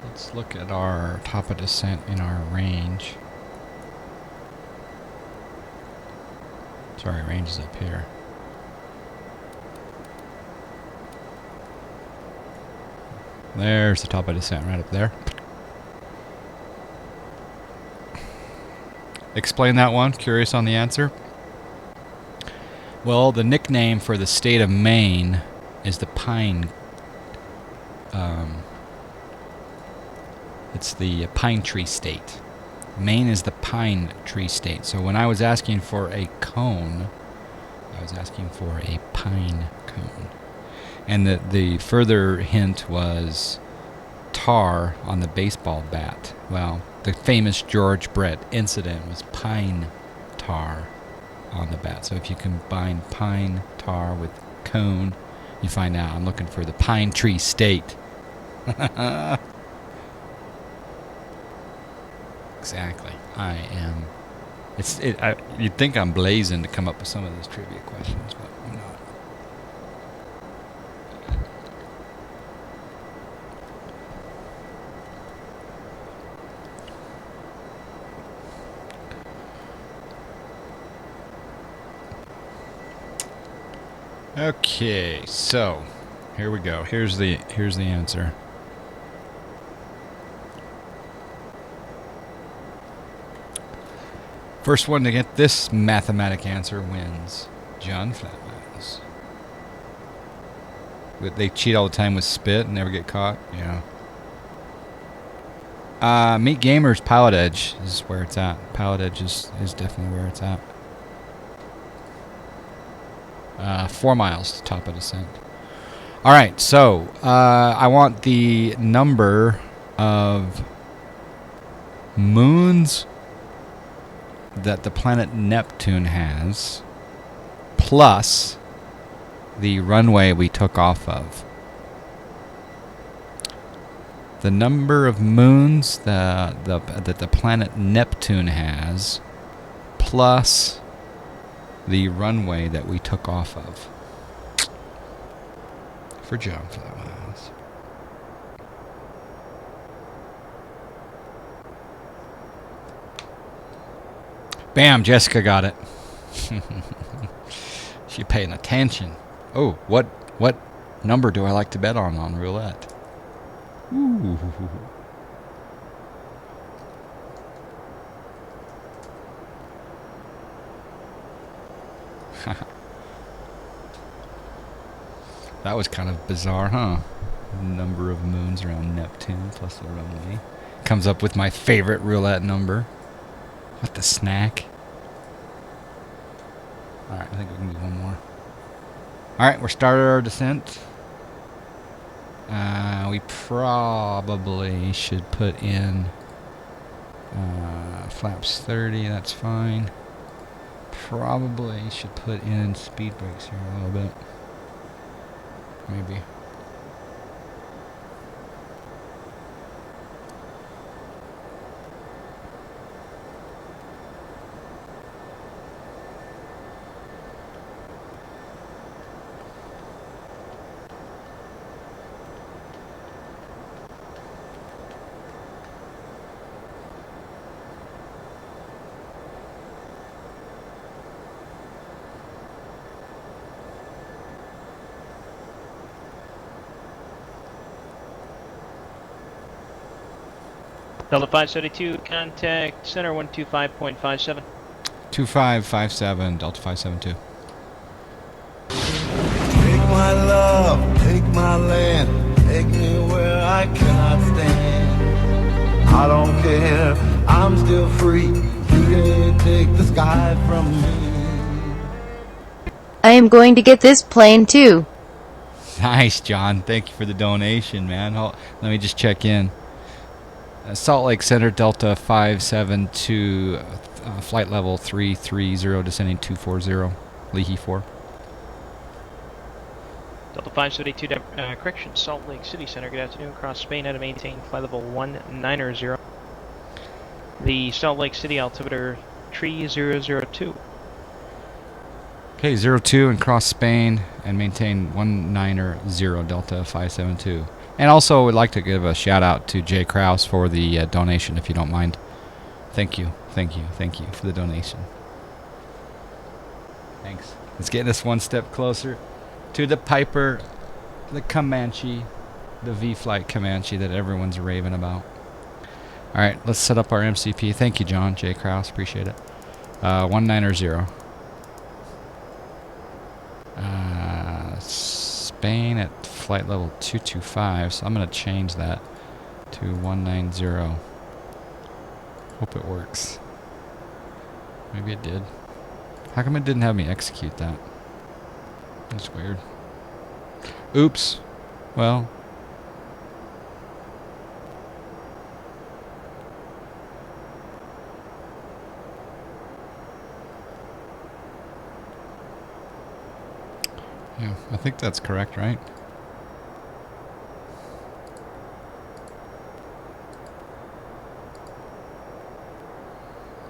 Let's look at our top of descent in our range. Sorry, range is up here. There's the top of descent right up there. Explain that one. Curious on the answer? Well, the nickname for the state of Maine is the pine. It's the pine tree state. Maine is the pine tree state. So when I was asking for a cone, I was asking for a pine cone. And the further hint was tar on the baseball bat. Well, the famous George Brett incident was pine tar on the bat. So if you combine pine tar with cone, you find out I'm looking for the pine tree state. Exactly. I am. You'd think I'm blazing to come up with some of these trivia questions, but I'm not. Okay, so here we go. Here's the answer. First one to get this mathematic answer wins. John Flatmans. They cheat all the time with spit and never get caught. Yeah. Meet Gamers Pilotedge is where it's at. Pilotedge is definitely where it's at. 4 miles to top of descent. All right, so I want the number of moons that the planet Neptune has, plus the runway we took off of. The number of moons that the planet Neptune has, plus the runway that we took off of. For John Flowers. Bam, Jessica got it. She paying attention. Oh, what number do I like to bet on roulette? Ooh. That was kind of bizarre, huh? Number of moons around Neptune plus the runway. Comes up with my favorite roulette number. What the snack? Alright, I think we can do one more. Alright, we're started our descent. We probably should put in flaps 30, that's fine. Probably should put in speed brakes here a little bit. Maybe. Delta 572, contact center 125.57. 2557, Delta 572. Take my love, take my land, take me where I cannot stand. I don't care, I'm still free. You can't take the sky from me. I am going to get this plane too. Nice, John. Thank you for the donation, man. Let me just check in. Salt Lake Center, Delta 572, flight level 330, descending 240, Leahy 4. Delta 572, correction, Salt Lake City Center, good afternoon, cross Spain, out to maintain flight level 190. The Salt Lake City altimeter 3002. Okay, 02 and cross Spain and maintain 190, Delta 572. And also would like to give a shout out to Jay Krause for the donation, if you don't mind. Thank you, thank you, thank you for the donation. Thanks. It's getting us one step closer to the Piper, the Comanche, the V-Flight Comanche that everyone's raving about. All right, let's set up our MCP. Thank you, John. Jay Krause, appreciate it. 190. Spain at flight level 225, so I'm going to change that to 190. Hope it works. Maybe it did. How come it didn't have me execute that? That's weird. Oops. Well. Yeah, I think that's correct, right?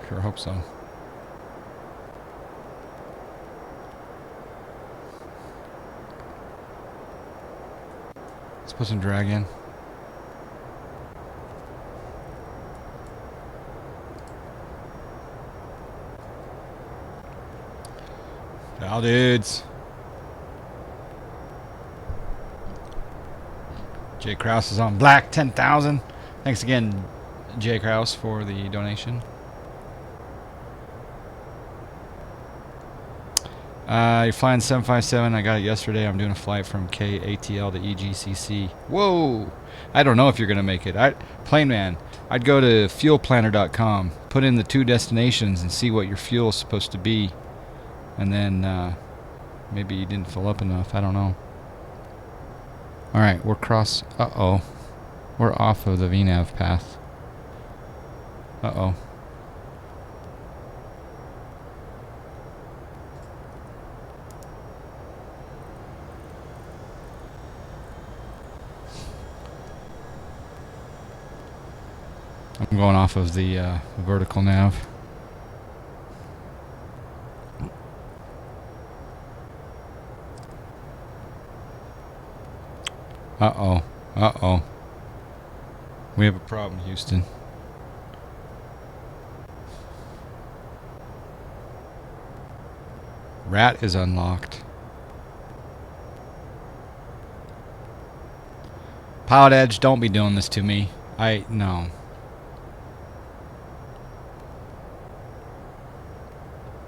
Sure hope so. Let's put some drag in. Ciao, dudes. Jay Krause is on black 10,000. Thanks again, Jay Krause, for the donation. You're flying 757. I got it yesterday. I'm doing a flight from KATL to EGCC. Whoa! I don't know if you're going to make it. Plane man, I'd go to fuelplanner.com, put in the 2 destinations, and see what your fuel is supposed to be. And then maybe you didn't fill up enough. I don't know. Alright, we're cross... Uh-oh. We're off of the VNAV path. Uh-oh. I'm going off of the vertical nav. Uh-oh. Uh-oh. We have a problem, Houston. Rat is unlocked. Pilotedge, don't be doing this to me. No.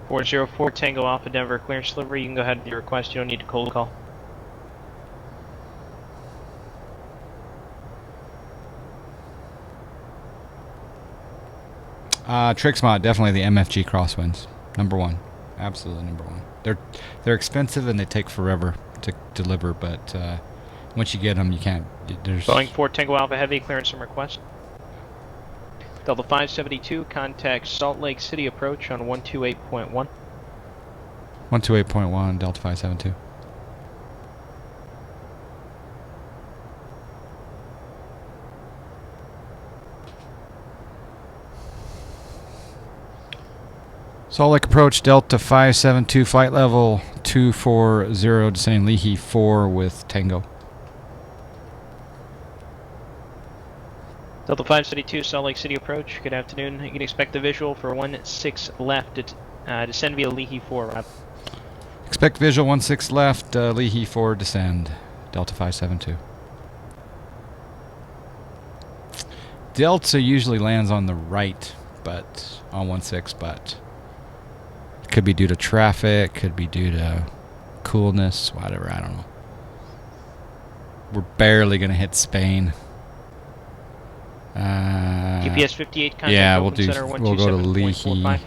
Four 404 Tango Alpha Denver clearance delivery. You can go ahead with your request. You don't need to cold call. Trixmod, definitely the MFG crosswinds. Number 1. Absolutely number 1. They're expensive and they take forever to deliver, but once you get them, you can't... There's Boeing 4 Tango Alpha Heavy, clearance and request. Delta 572, contact Salt Lake City approach on 128.1. 128.1, Delta 572. Salt Lake approach, Delta 572, flight level 240, descending Leahy 4 with Tango. Delta 572, Salt Lake City approach. Good afternoon. You can expect the visual for 16 left to descend via Leahy 4. Rob. Expect visual 16 left, Leahy 4 descend, Delta 572. Delta usually lands on the right, but on 16, but it could be due to traffic, could be due to coolness, whatever, I don't know. We're barely going to hit Spain. GPS 58, contact yeah, Open Center we'll go to Leahy. 127.45.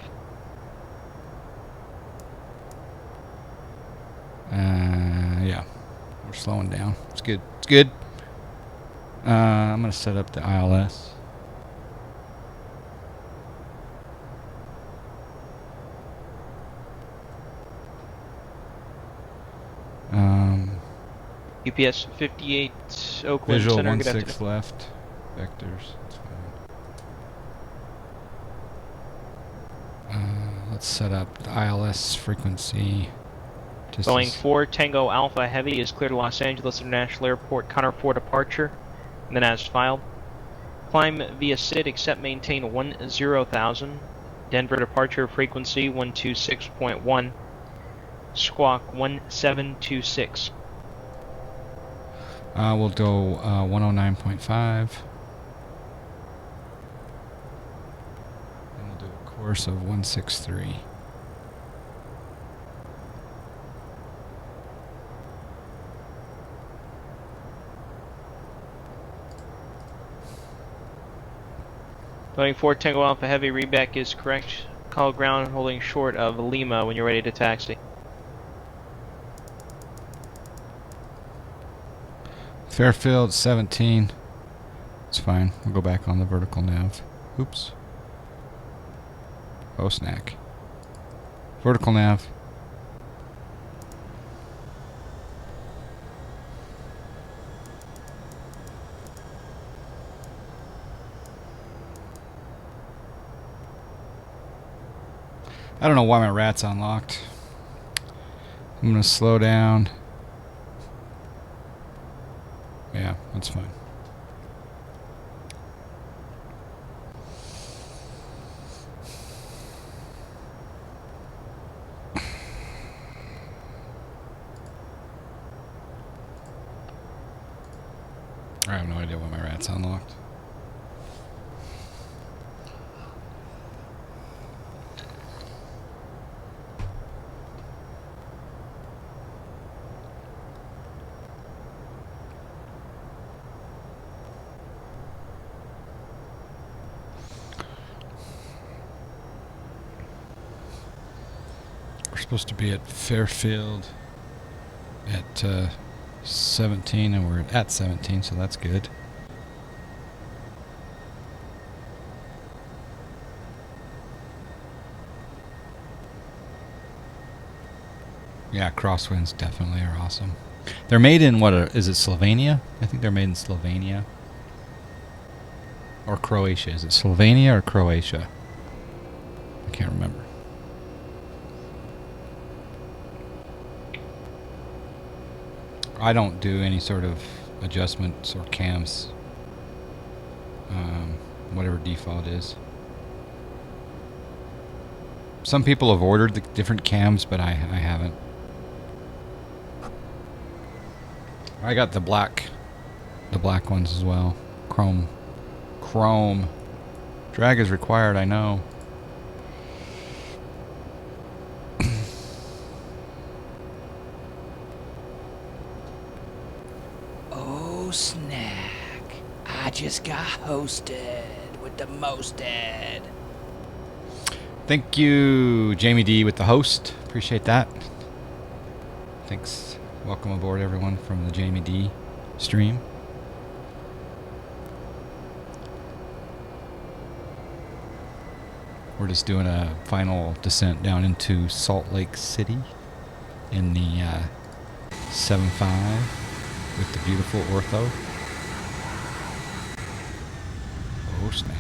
Yeah, we're slowing down. It's good. It's good. I'm going to set up the ILS. UPS 58, Oakland Visual Center. Good 16 afternoon. left. Vectors. That's fine. Let's set up the ILS frequency. Boeing 4 Tango Alpha Heavy is clear to Los Angeles International Airport, Connor 4 departure, and then as filed. Climb via SID, except maintain 10,000. Denver departure frequency 126.1. Squawk 1726. We'll go 109.5. And we'll do a course of 163. Boeing 4 Tango Alpha Heavy, readback is correct. Call ground holding short of Lima when you're ready to taxi. Fairfield 17. It's fine. We'll go back on the vertical nav. Oops. Oh, snack. Vertical nav. I don't know why my rat's unlocked. I'm going to slow down. Yeah, that's fine. I have no idea why my rat's unlocked. We're supposed to be at Fairfield at 17, and we're at 17, so that's good. Yeah, crosswinds definitely are awesome. They're made in is it Slovenia? I think they're made in Slovenia. Or Croatia. Is it Slovenia or Croatia? I can't remember. I don't do any sort of adjustments or cams. Whatever default is. Some people have ordered the different cams, but I haven't. I got the black ones as well. Chrome. Drag is required, I know. Oh, snack. I just got hosted with the mosted. Thank you, Jamie D, with the host. Appreciate that. Thanks. Welcome aboard, everyone, from the Jamie D stream. We're just doing a final descent down into Salt Lake City in the 7.5 with the beautiful ortho. Oh, snack.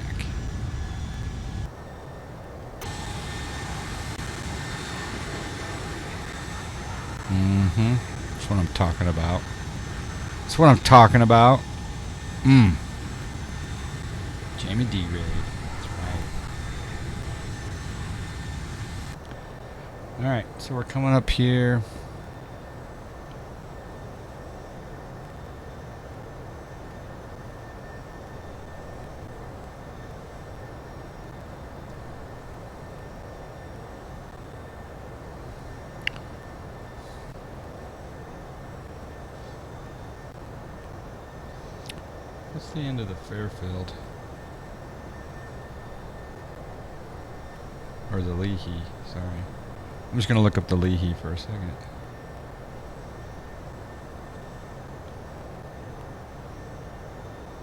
That's what I'm talking about. That's what I'm talking about. Jamie D. Raid. That's right. Alright, so we're coming up here. the end of the Fairfield? Or the Leahy, sorry. I'm just going to look up the Leahy for a second.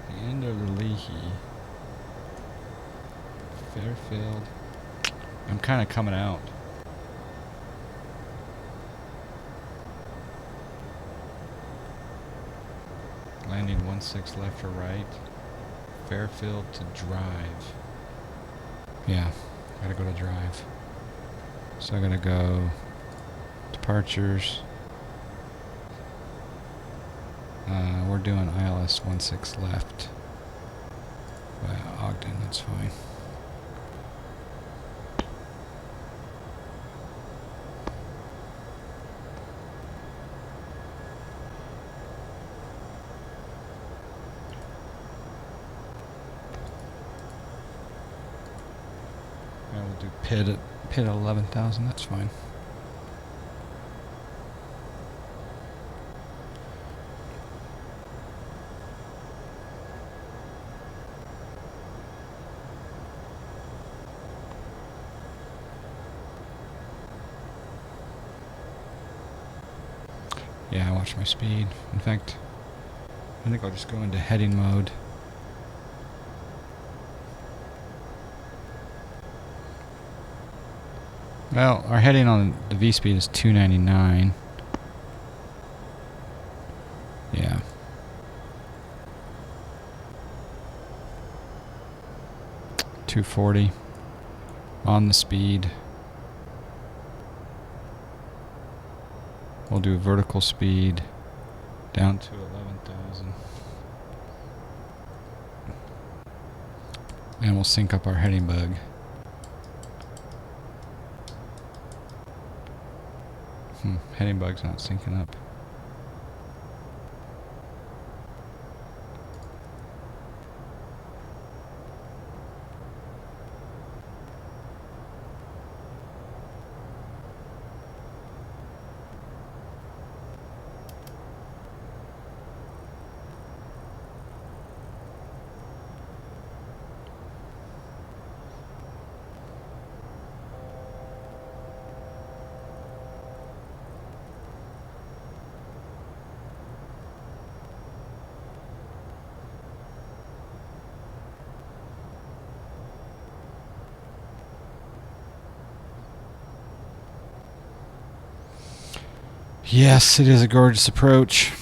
The end of the Leahy. Fairfield. I'm kind of coming out. Landing 16 left or right. Fairfield to drive. Yeah, gotta go to drive. So I'm gonna go departures. We're doing ILS 16 left. Ogden, that's fine. I will do pit at 11,000, that's fine. Yeah, watch my speed. In fact, I think I'll just go into heading mode. Well, our heading on the V-speed is 299. Yeah. $240 on the speed. We'll do vertical speed down to 11,000. And we'll sync up our heading bug. Heading bug's not syncing up. Yes, it is a gorgeous approach.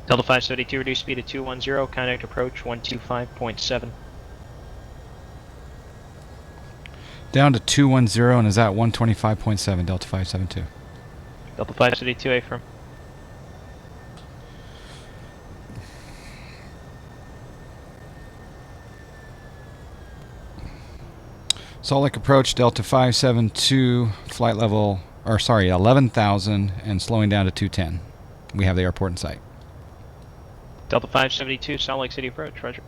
Delta 572, reduce speed to 210, contact approach 125.7. Down to 210, and is that 125.7, Delta 572? Delta 572, affirm. Salt Lake approach, Delta 572, flight level, or sorry, 11,000, and slowing down to 210. We have the airport in sight. Delta 572, Salt Lake City approach, roger.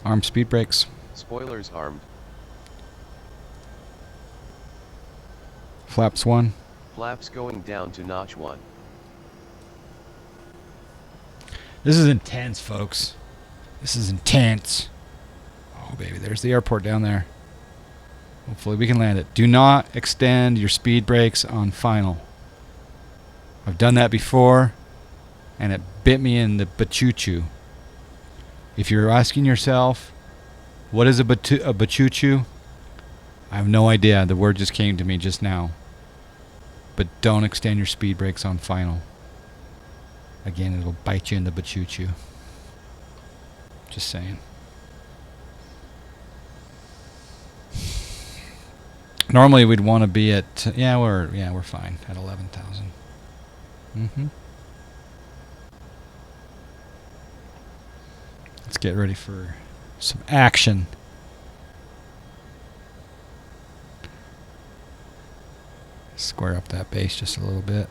Armed speed brakes. Spoilers armed. Flaps 1. Flaps going down to notch 1. This is intense, folks. This is intense. Oh, baby, there's the airport down there. Hopefully we can land it. Do not extend your speed brakes on final. I've done that before, and it bit me in the bachuchu. If you're asking yourself, what is a bachuchu? I have no idea. The word just came to me just now. But don't extend your speed brakes on final. Again, it'll bite you in the bachuchu. Just saying. Normally we'd want to be at we're fine at 11,000. Let's get ready for some action. Square up that base just a little bit.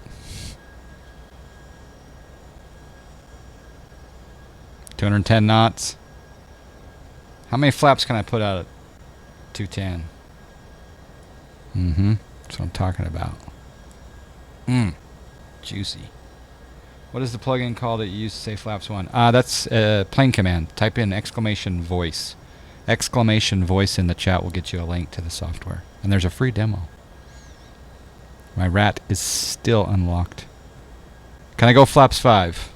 210 knots. How many flaps can I put out at 210? That's what I'm talking about. Juicy. What is the plugin called that you use to say flaps 1? That's plane command. Type in exclamation voice. Exclamation voice in the chat will get you a link to the software. And there's a free demo. My rat is still unlocked. Can I go flaps 5?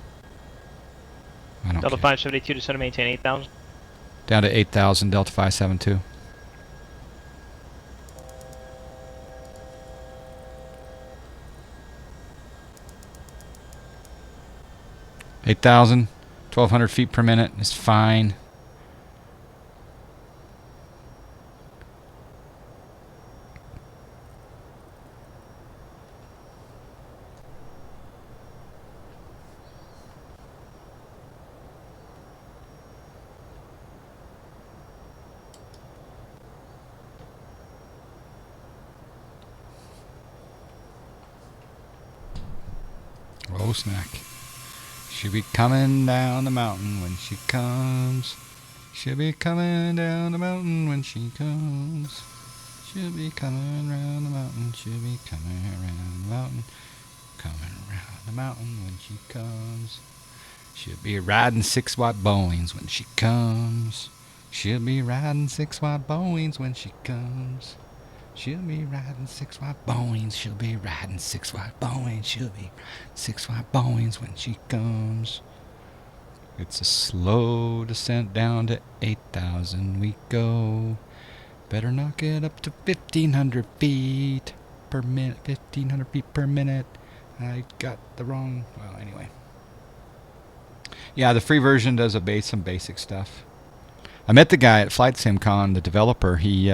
I don't Delta care. 572 descend to maintain 8,000. Down to 8,000, Delta 572. Eight thousand, 1,200 feet per minute is fine. Oh, snack. She'll be coming down the mountain when she comes. She'll be coming down the mountain when she comes. She'll be coming round the mountain. She'll be coming around the mountain. Coming around the mountain when she comes. She'll be riding 6-watt Boeings when she comes. She'll be riding 6-watt Boeings when she comes. She'll be riding 6-watt Boeings. She'll be riding 6-watt Boeings. She'll be 6-watt Boeings when she comes. It's a slow descent down to 8,000 we go. Better not get up to 1,500 feet per minute. 1,500 feet per minute. I got the wrong... Well, anyway. Yeah, the free version does some basic stuff. I met the guy at Flight SimCon, the developer. He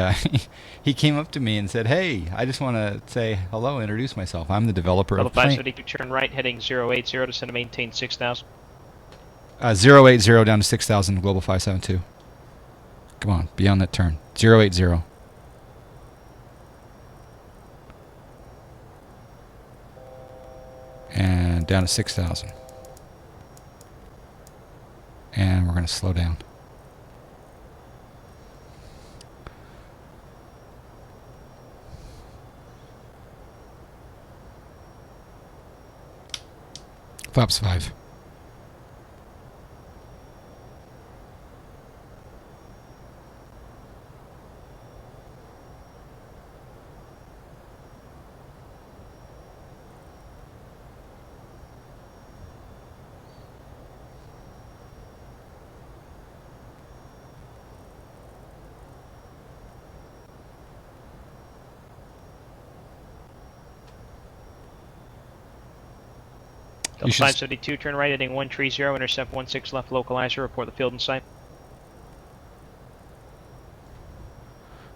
he came up to me and said, "Hey, I just want to say hello, introduce myself. I'm the developer Delta of Plane." 572 turn right, heading 080 descend to maintain 6,000. 080 down to 6,000, Global 572. Come on, be on that turn. 080. And down to 6,000. And we're going to slow down. Flaps 5. Delta 572 turn right, heading 130, intercept 16 left localizer, report the field in sight.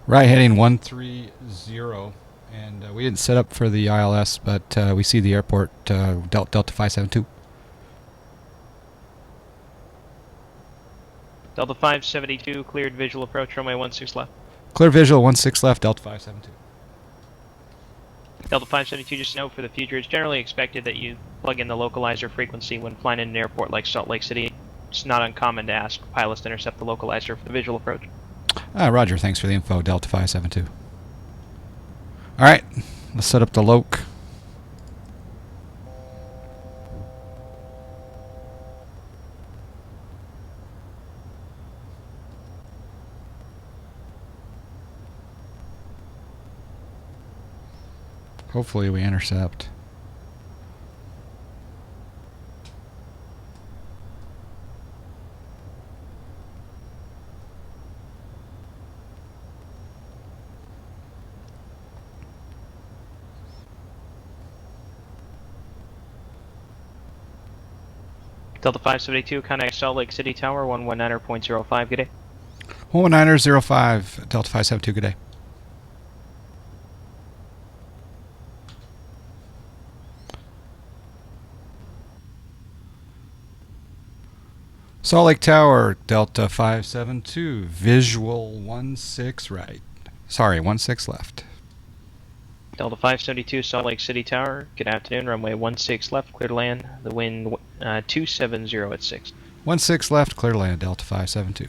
Right, heading 130, and we didn't set up for the ILS, but we see the airport, Delta 572. Delta 572, cleared visual approach, runway 16 left. Clear visual, 16 left, Delta 572. Delta 572, just note for the future, it's generally expected that you plug in the localizer frequency when flying in an airport like Salt Lake City. It's not uncommon to ask pilots to intercept the localizer for the visual approach. Roger, thanks for the info, Delta 572. Alright, let's set up the loc. Hopefully we intercept. Delta 572, contact Salt Lake City Tower, 119.05, good day. 119.05, Delta 572, good day. Salt Lake Tower, Delta 572, visual 16 right. Sorry, 16 left. Delta 572, Salt Lake City Tower. Good afternoon. Runway 16 left, clear to land. The wind 270 at 6. 16 left, clear to land, Delta 572.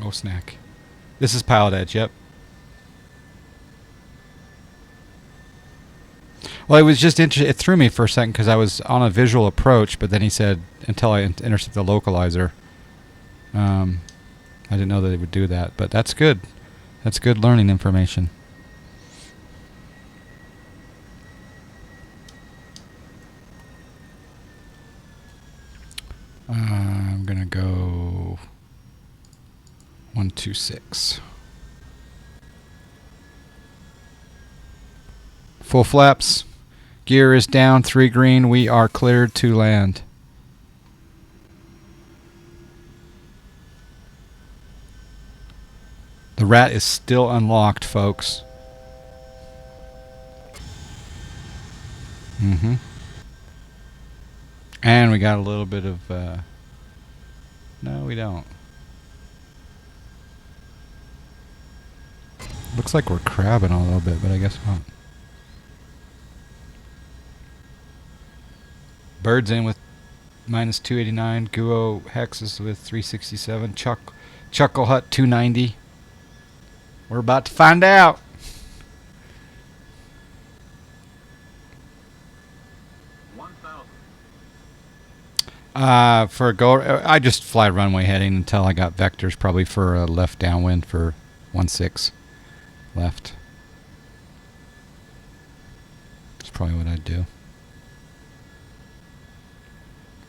Oh, snack. This is Pilotedge, yep. Well, it was just interesting. It threw me for a second because I was on a visual approach, but then he said, until I intercept the localizer. I didn't know that it would do that, but that's good. That's good learning information. I'm going to go 126. Full flaps. Gear is down, 3 green. We are cleared to land. The rat is still unlocked, folks. And we got a little bit of... no, we don't. Looks like we're crabbing a little bit, but I guess not. Bird's in with minus 289. Guo Hexes with 367. Chuckle Hut 290. We're about to find out. For a go, I just fly runway heading until I got vectors, probably for a left downwind for 16 left. That's probably what I'd do.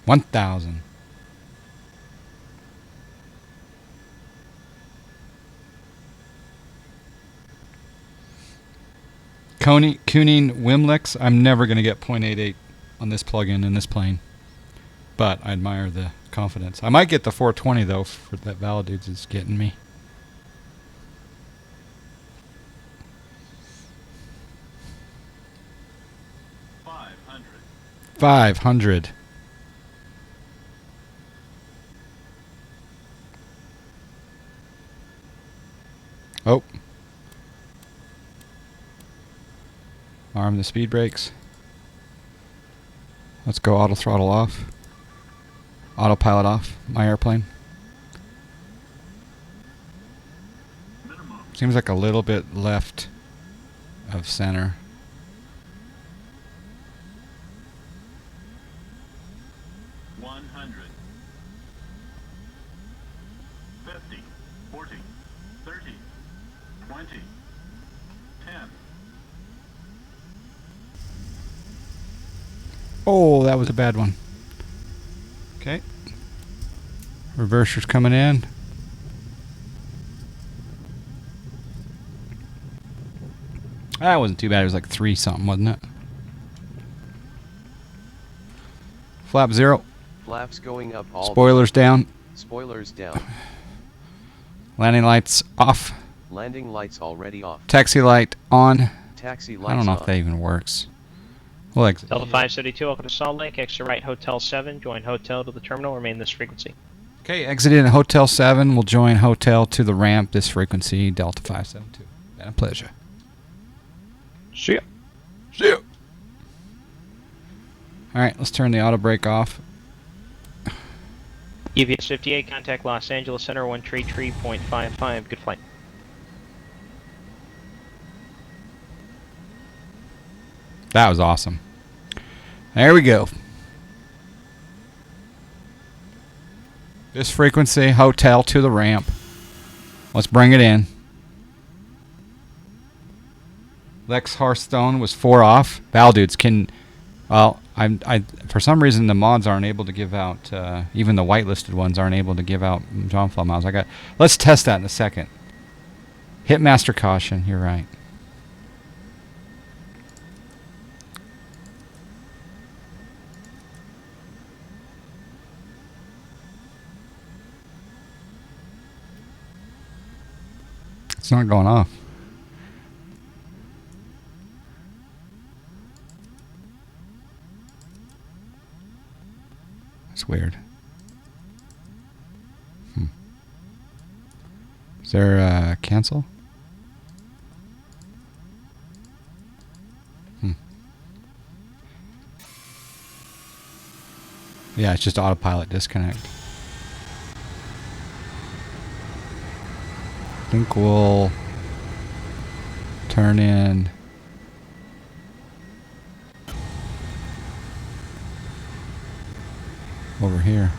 1,000. Kooning Wimlex. I'm never going to get 0.88 on this plug-in in this plane. But I admire the confidence. I might get the 420 though, for that Validudes is getting me. $500. Oh. Arm the speed brakes. Let's go auto throttle off. Autopilot off my airplane. Seems like a little bit left of center. Oh, that was a bad one. Okay. Reverser's coming in. That wasn't too bad. It was like 3 something, wasn't it? Flap 0. Flaps going up all Spoilers down. Spoilers down. Landing lights off. Landing lights already off. Taxi light on. Taxi lights I don't know on. if that even works. We'll exit. Delta 572, welcome to Salt Lake. Exit right, Hotel 7. Join Hotel to the terminal. Remain this frequency. Okay, exit in at Hotel 7. We'll join Hotel to the ramp, this frequency, Delta 572. Been a pleasure. See ya. See ya. Alright, let's turn the auto brake off. EVS 58, contact Los Angeles Center 133.55. Good flight. That was awesome. There we go. This frequency, Hotel to the ramp. Let's bring it in. Lex Hearthstone was 4 off. Validudes can... Well, I for some reason the mods aren't able to give out... even the whitelisted ones aren't able to give out John Flaw miles. Let's test that in a second. Hitmaster caution, you're right. It's not going off. weird. Is there cancel? Yeah, it's just autopilot disconnect. I think we'll turn in over here.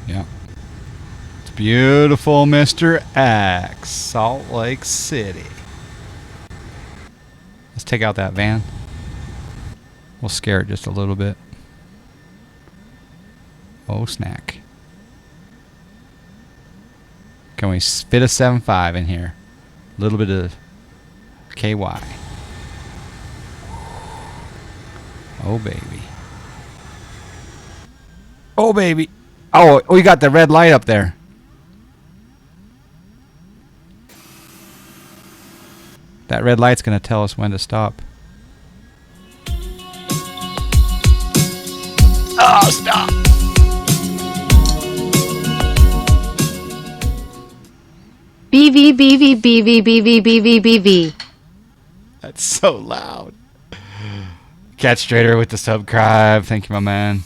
Yeah. It's beautiful, Mr. X, Salt Lake City. Let's take out that van. We'll scare it just a little bit. Oh, snack. Can we fit a 7.5 in here? A little bit of KY. Oh, baby. Oh, baby. Oh, we got the red light up there. That red light's going to tell us when to stop. Oh, stop. BV. That's so loud. Catch Trader with the subscribe. Thank you, my man.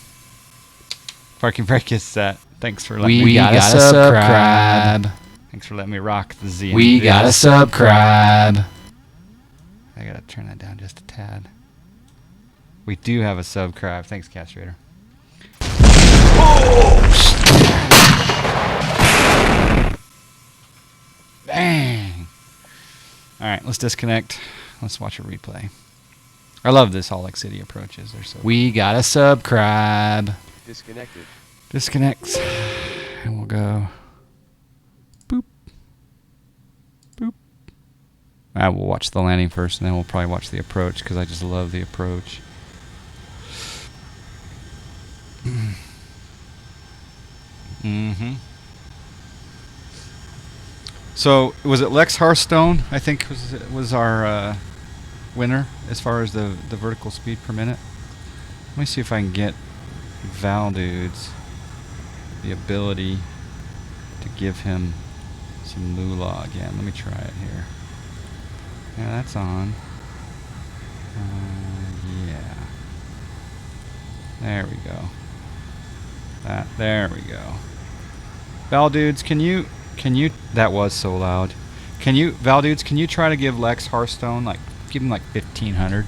Parking brake is set. Thanks for letting me. We gotta subscribe. Thanks for letting me rock the Z. We gotta subscribe. I gotta turn that down just a tad. We do have a subscribe. Thanks, Catch Trader. Bang! Alright, let's disconnect. Let's watch a replay. I love this Salt Lake City approaches. They're so We gotta subscribe. Disconnected. disconnects. And we'll go boop. Boop. We'll watch the landing first, and then we'll probably watch the approach, because I just love the approach. Mm-hmm. So was it Lex Hearthstone? I think was our winner as far as the vertical speed per minute. Let me see if I can get Val Dudes the ability to give him some moolah again. Let me try it here. Yeah, that's on. Yeah. There we go. There we go. Val Dudes, can you? That was so loud. Val Dudes, can you try to give Lex Hearthstone, like, give him like 1500?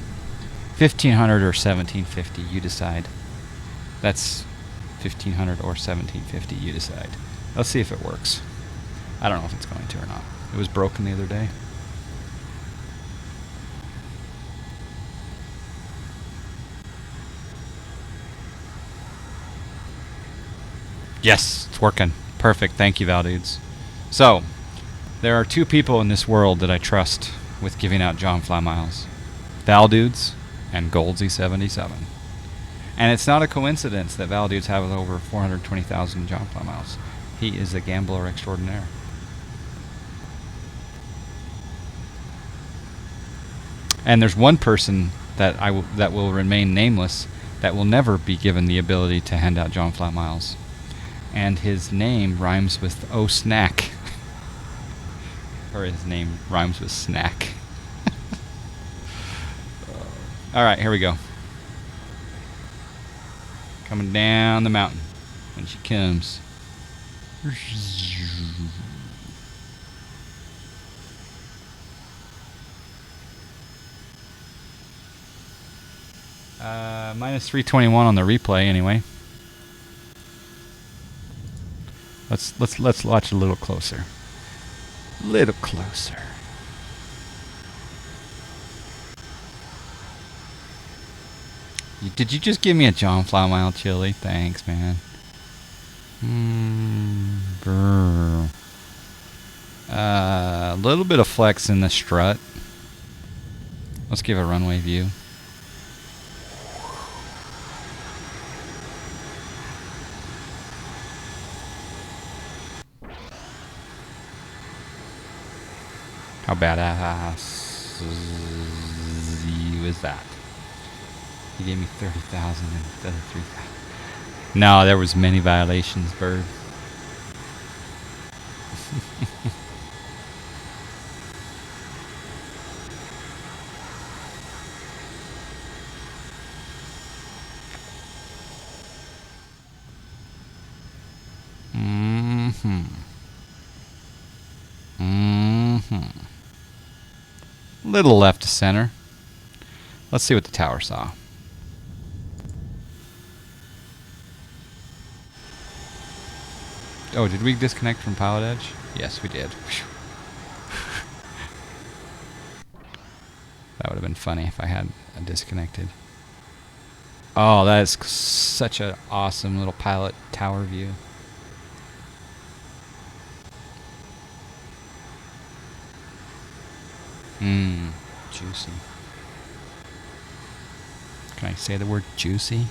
1500 or 1750, you decide. That's 1500 or 1750, you decide. Let's see if it works. I don't know if it's going to or not. It was broken the other day. Yes, it's working. Perfect. Thank you, Val Dudes. So, there are two people in this world that I trust with giving out John Fly miles. Val Dudes and Goldsy77. And it's not a coincidence that Val Dudes have over 420,000 John Fly miles. He is a gambler extraordinaire. And there's one person that that will remain nameless that will never be given the ability to hand out John Fly miles. And his name rhymes with "oh snack," or his name rhymes with snack. All right, here we go. Coming down the mountain. When she comes. Minus 321 on the replay anyway. Let's watch a little closer. Little closer. Did you just give me a John Fly mile, Chili? Thanks, man. A little bit of flex in the strut. Let's give a runway view. How badass is that? He gave me 30,000 instead of 3,000. No, there was many violations, Bird. Little left to center. Let's see what the tower saw. Oh, did we disconnect from Pilotedge? Yes, we did. That would have been funny if I had disconnected. Oh, that is such an awesome little pilot tower view. Juicy. Can I say the word juicy?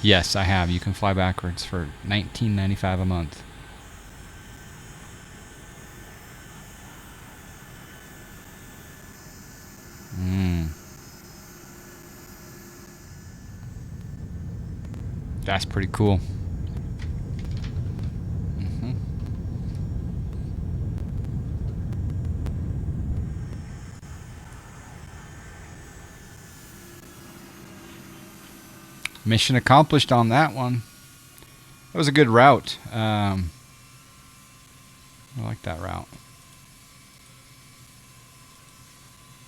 Yes, I have. You can fly backwards for $19.95 a month. That's pretty cool. Mission accomplished on that one. That was a good route. I like that route.